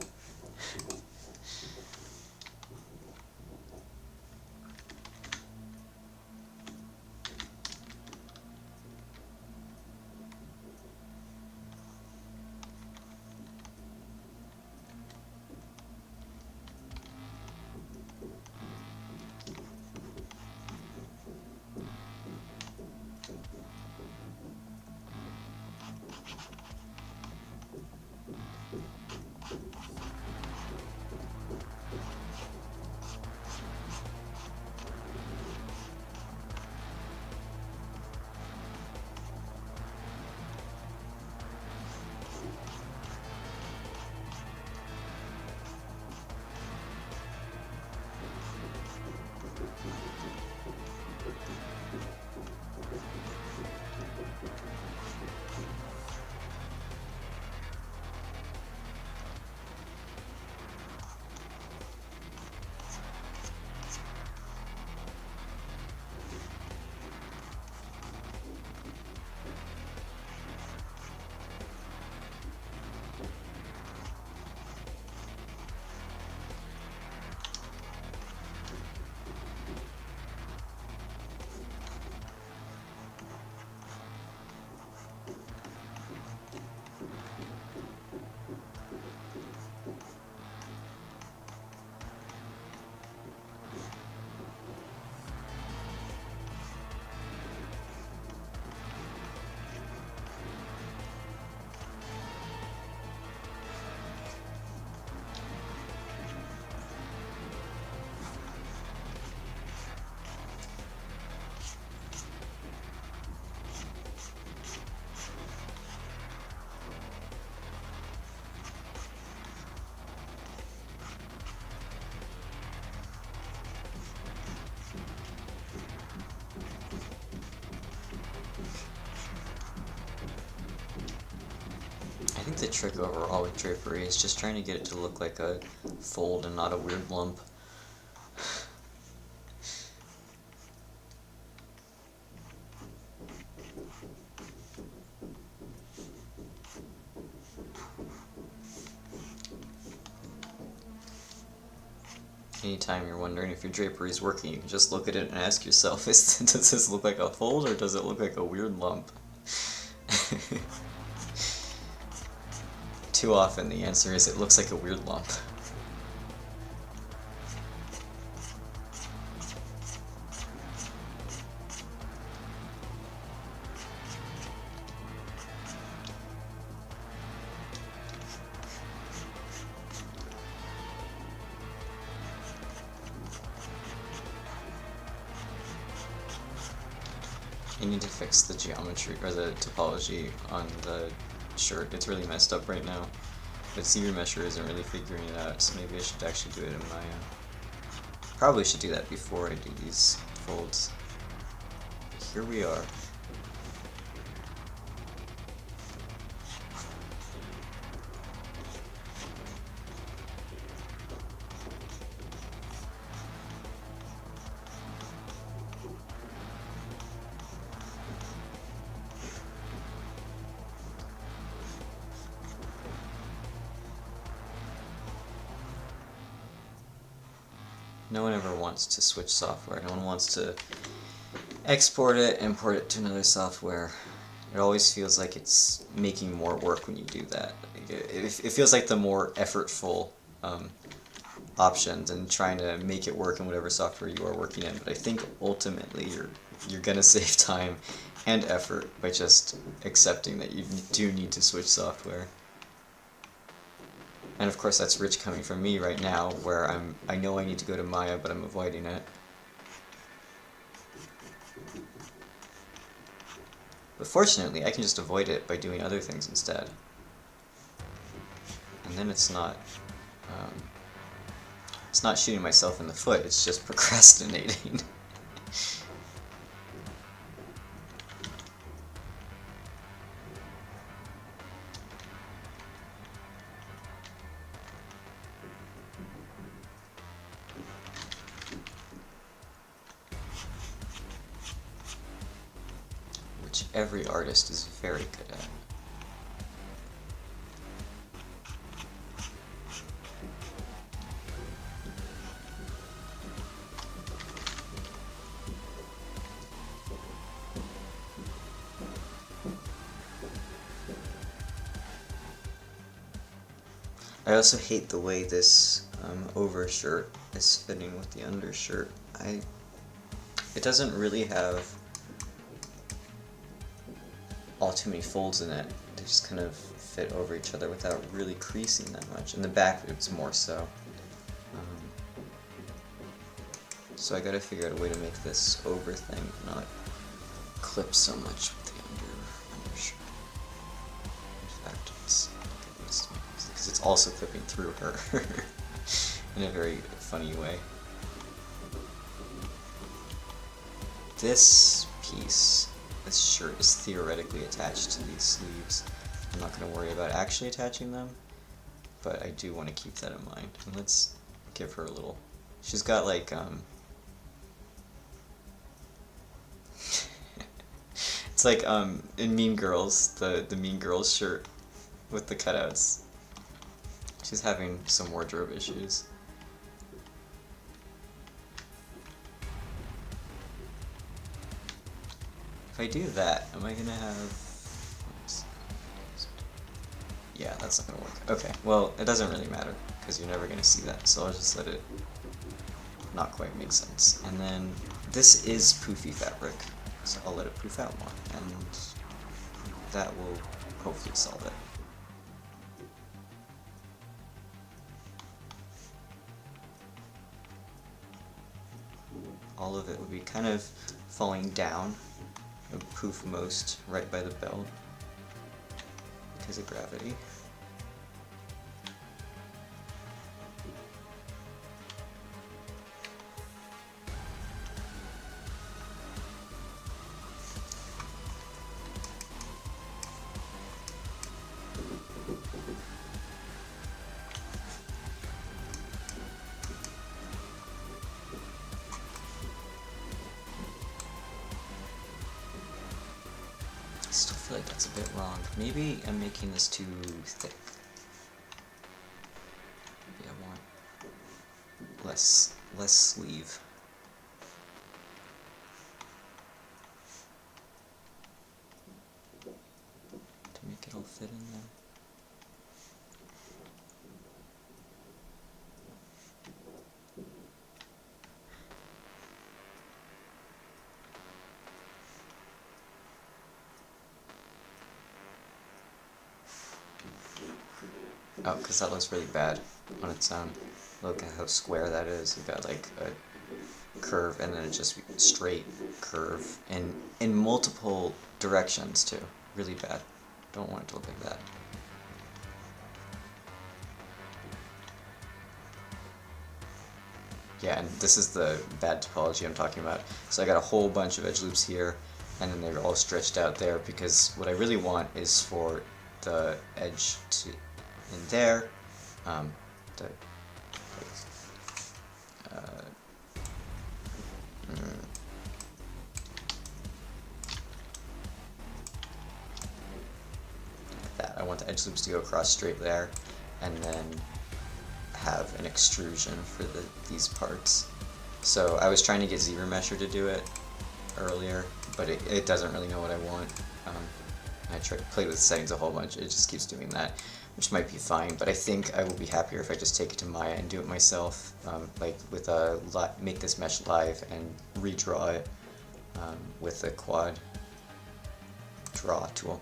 think the trick overall with drapery is just trying to get it to look like a fold and not a weird lump. Anytime you're wondering if your drapery is working, you can just look at it and ask yourself, does this look like a fold or does it look like a weird lump? Too often the answer is it looks like a weird lump. I need to fix the geometry, or the topology on the shirt. It's really messed up right now. But ZRemesher isn't really figuring it out, so maybe I should actually do it in Maya. Probably should do that before I do these folds. But here we are. No one ever wants to switch software. No one wants to export it, import it to another software. It always feels like it's making more work when you do that. It feels like the more effortful option than trying to make it work in whatever software you are working in. But I think ultimately you're gonna save time and effort by just accepting that you do need to switch software. And of course that's rich coming from me right now, where I know I need to go to Maya, but I'm avoiding it. But fortunately, I can just avoid it by doing other things instead. And then it's not shooting myself in the foot, it's just procrastinating. Which every artist is very good at. I also hate the way this overshirt is fitting with the undershirt. It doesn't really have all too many folds in it. They just kind of fit over each other without really creasing that much. In the back it's more so. So I gotta figure out a way to make this over thing not clip so much with the undershirt. In fact, because it's also clipping through her in a very funny way. This piece, this shirt, is theoretically attached to these sleeves. I'm not going to worry about actually attaching them, but I do want to keep that in mind. And let's give her a little... She's got like, it's like in Mean Girls, the Mean Girls shirt with the cutouts. She's having some wardrobe issues. If I do that, am I gonna have... Yeah, that's not gonna work. Okay, well, it doesn't really matter, because you're never gonna see that, so I'll just let it not quite make sense. And then, this is poofy fabric, so I'll let it poof out more, and that will hopefully solve it. All of it would be kind of falling down. It would poof most right by the belt because of gravity. feel like that's a bit wrong. Maybe I'm making this too thick. Maybe I want less sleeve. To make it all fit in there. Oh, because that looks really bad on its own. Look at how square that is. You've got like a curve and then it's just straight curve in multiple directions too. Really bad. Don't want it to look like that. Yeah, and this is the bad topology I'm talking about. So I got a whole bunch of edge loops here, and then they're all stretched out there because what I really want is for the edge to in there, the that. I want the edge loops to go across straight there, and then have an extrusion for these parts. So I was trying to get ZRemesher to do it earlier, but it doesn't really know what I want. I played with settings a whole bunch, it just keeps doing that, which might be fine, but I think I will be happier if I just take it to Maya and do it myself, like with make this mesh live and redraw it with the quad draw tool.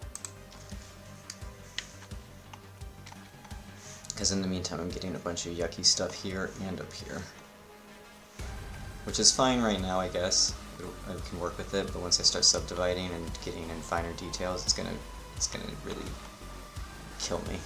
Because in the meantime I'm getting a bunch of yucky stuff here and up here. Which is fine right now, I guess. I can work with it, but once I start subdividing and getting in finer details, it's gonna really kill me.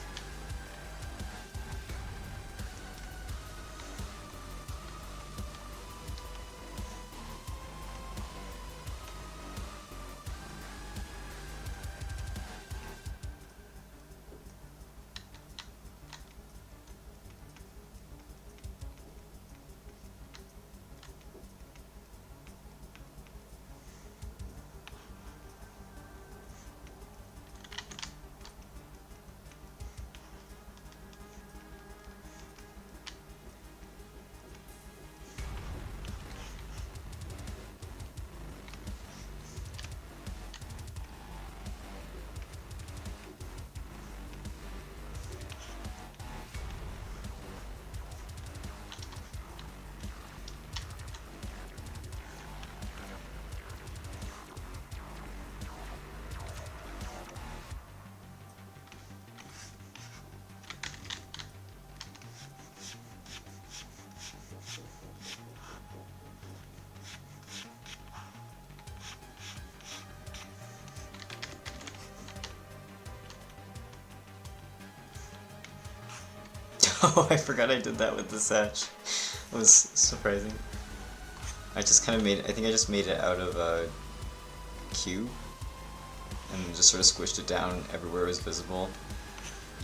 Oh, I forgot I did that with the sash. It was surprising. I just kind of I think I just made it out of a cube and just sort of squished it down everywhere it was visible.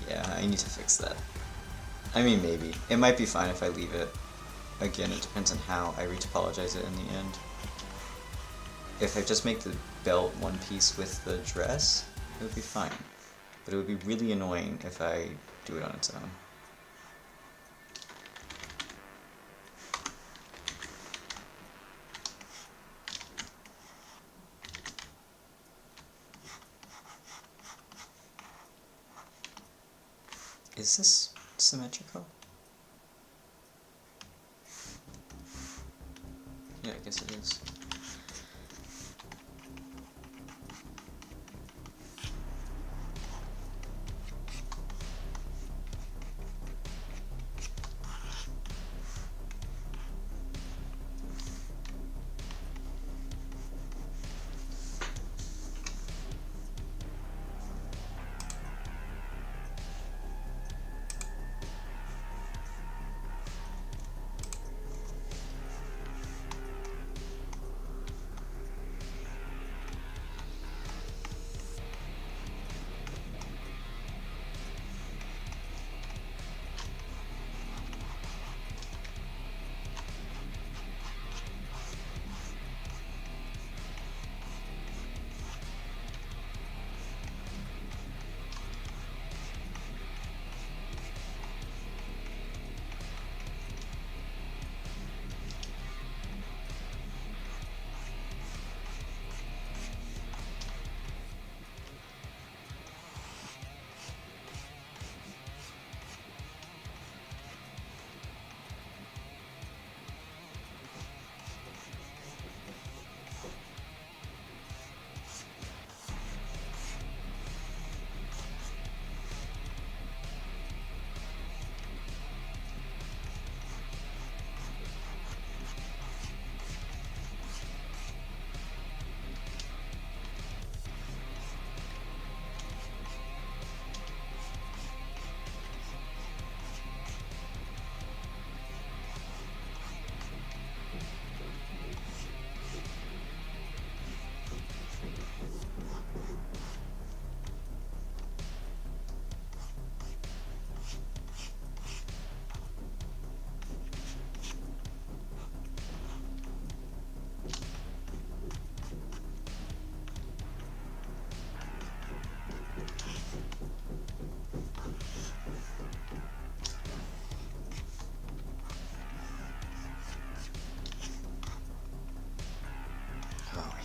Yeah, I need to fix that. I mean, maybe. It might be fine if I leave it. Again, it depends on how I retopologize it in the end. If I just make the belt one piece with the dress, it would be fine. But it would be really annoying if I do it on its own. Is this symmetrical? Yeah, I guess it is.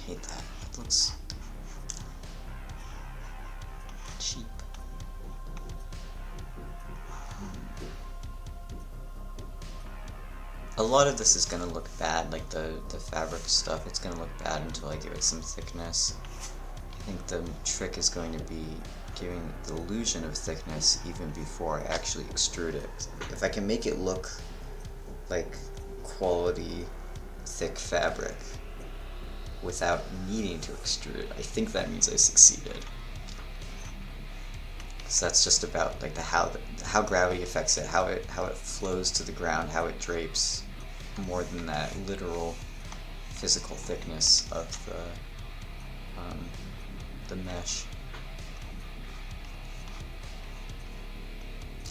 hate that. It looks cheap. A lot of this is going to look bad, like the fabric stuff, it's going to look bad until I give it some thickness. I think the trick is going to be giving the illusion of thickness even before I actually extrude it. If I can make it look like quality, thick fabric without needing to extrude it, I think that means I succeeded. So that's just about like how gravity affects it, how it flows to the ground, how it drapes, more than that literal physical thickness of the mesh.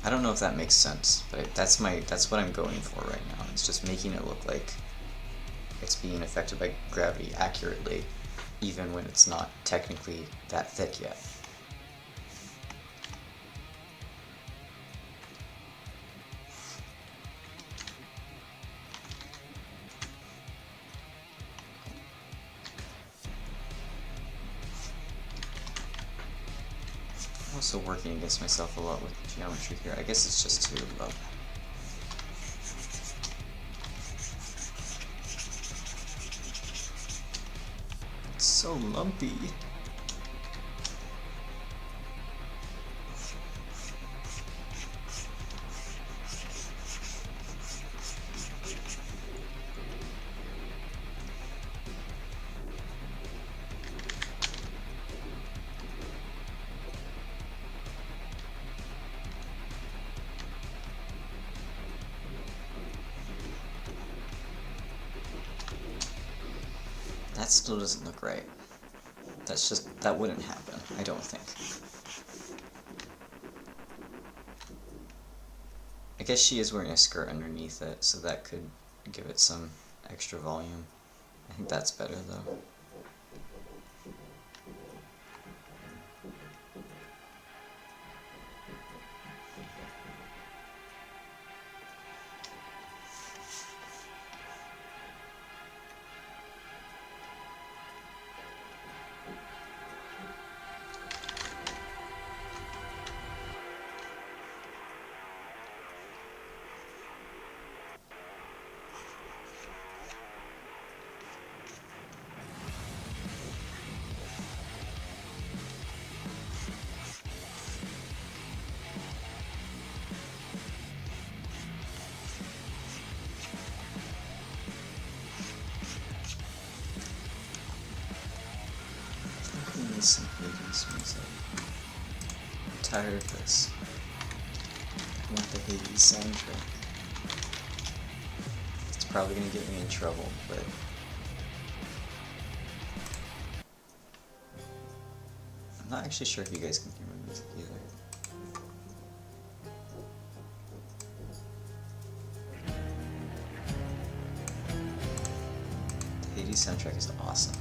I don't know if that makes sense, but that's what I'm going for right now. It's just making it look like it's being affected by gravity accurately, even when it's not technically that thick yet. I'm also working against myself a lot with geometry here. I guess it's just too low. It's so lumpy. That still doesn't look right. That wouldn't happen, I don't think. I guess she is wearing a skirt underneath it, so that could give it some extra volume. I think that's better though. Some Hades music. I'm tired of this. I want the Hades soundtrack. It's probably gonna get me in trouble, but I'm not actually sure if you guys can hear my music either. The Hades soundtrack is awesome.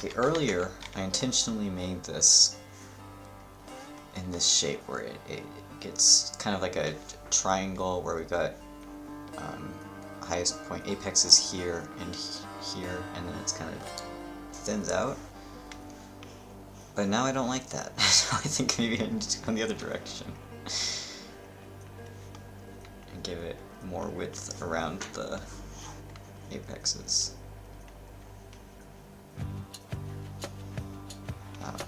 Okay, earlier I intentionally made this in this shape where it gets kind of like a triangle where we've got highest point apex is here and here, and then it's kind of thins out. But now I don't like that, so I think maybe I need to go in the other direction and give it more width around the apexes. I don't know.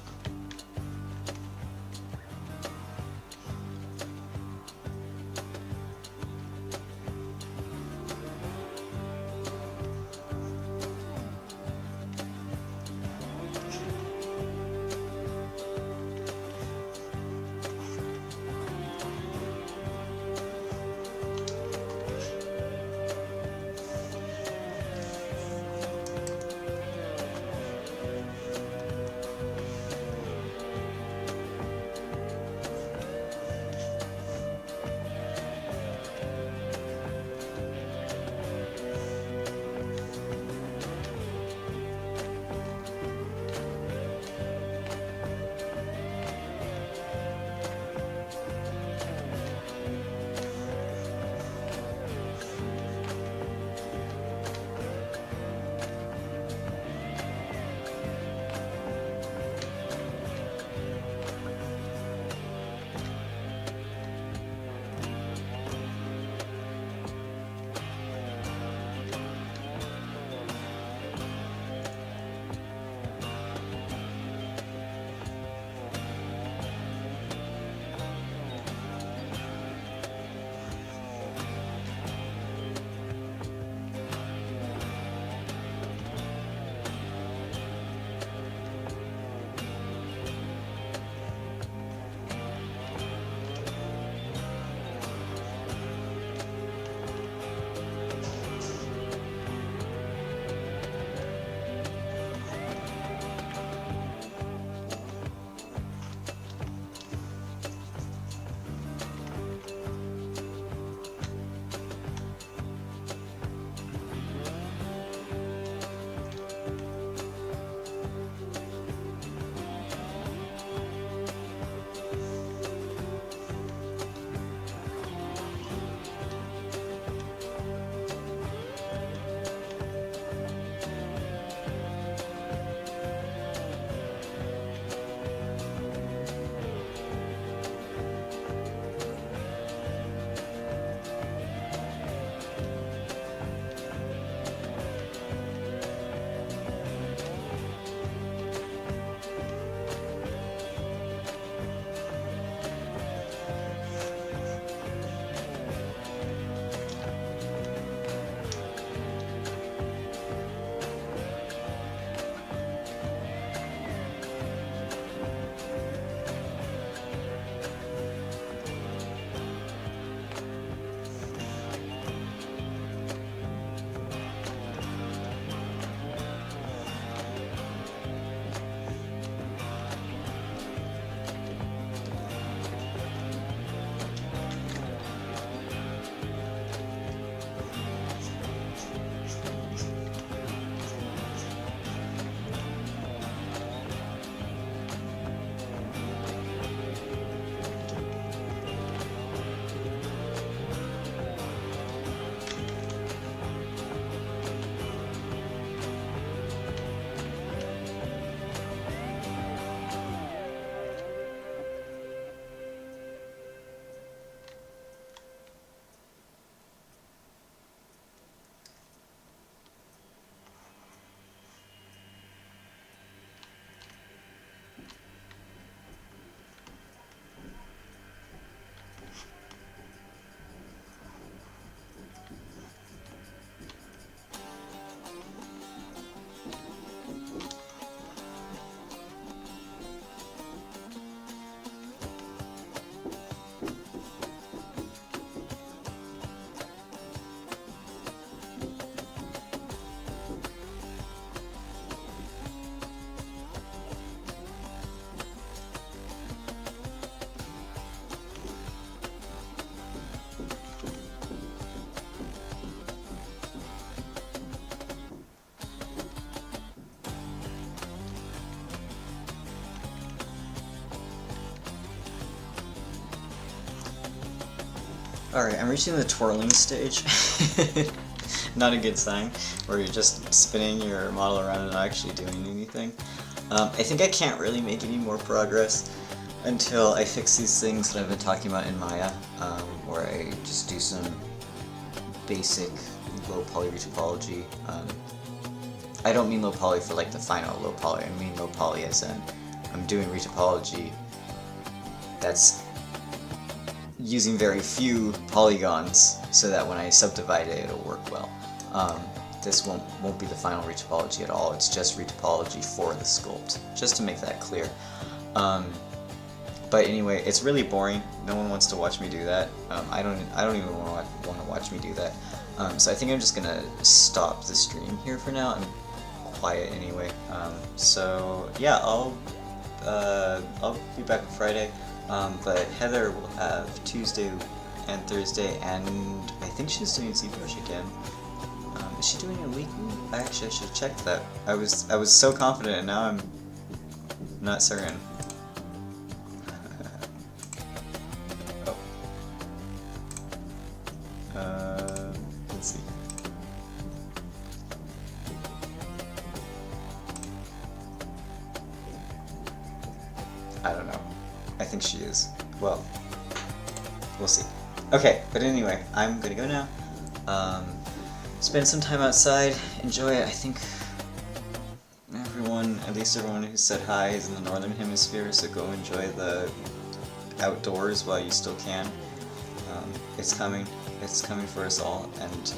Alright, I'm reaching the twirling stage. Not a good sign, where you're just spinning your model around and not actually doing anything. I think I can't really make any more progress until I fix these things that I've been talking about in Maya, where I just do some basic low poly retopology. I don't mean low poly for like the final low poly, I mean low poly as in I'm doing retopology that's using very few polygons so that when I subdivide it, it'll work well. This won't be the final retopology at all, it's just retopology for the sculpt, just to make that clear. But anyway, it's really boring. No one wants to watch me do that. I don't even want to watch me do that. So I think I'm just gonna stop the stream here for now. I'm quiet anyway. So yeah, I'll be back on Friday. But Heather will have Tuesday and Thursday, and I think she's doing ZBrush again. Is she doing it weekly? Actually, I should have checked that. I was so confident, and now I'm not certain. Let's see. I don't know. I think she is. Well, we'll see. Okay, but anyway, I'm gonna go now. Spend some time outside, enjoy it. I think everyone, at least everyone who said hi, is in the northern hemisphere, so go enjoy the outdoors while you still can. It's coming for us all, and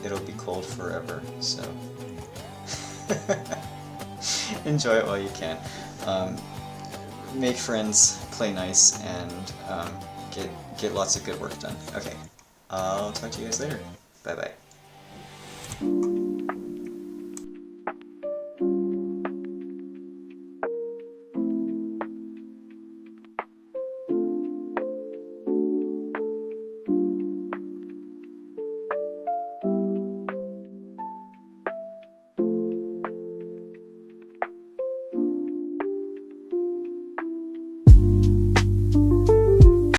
it'll be cold forever, so enjoy it while you can. Make friends, play nice, and get lots of good work done. Okay, I'll talk to you guys later. Bye bye.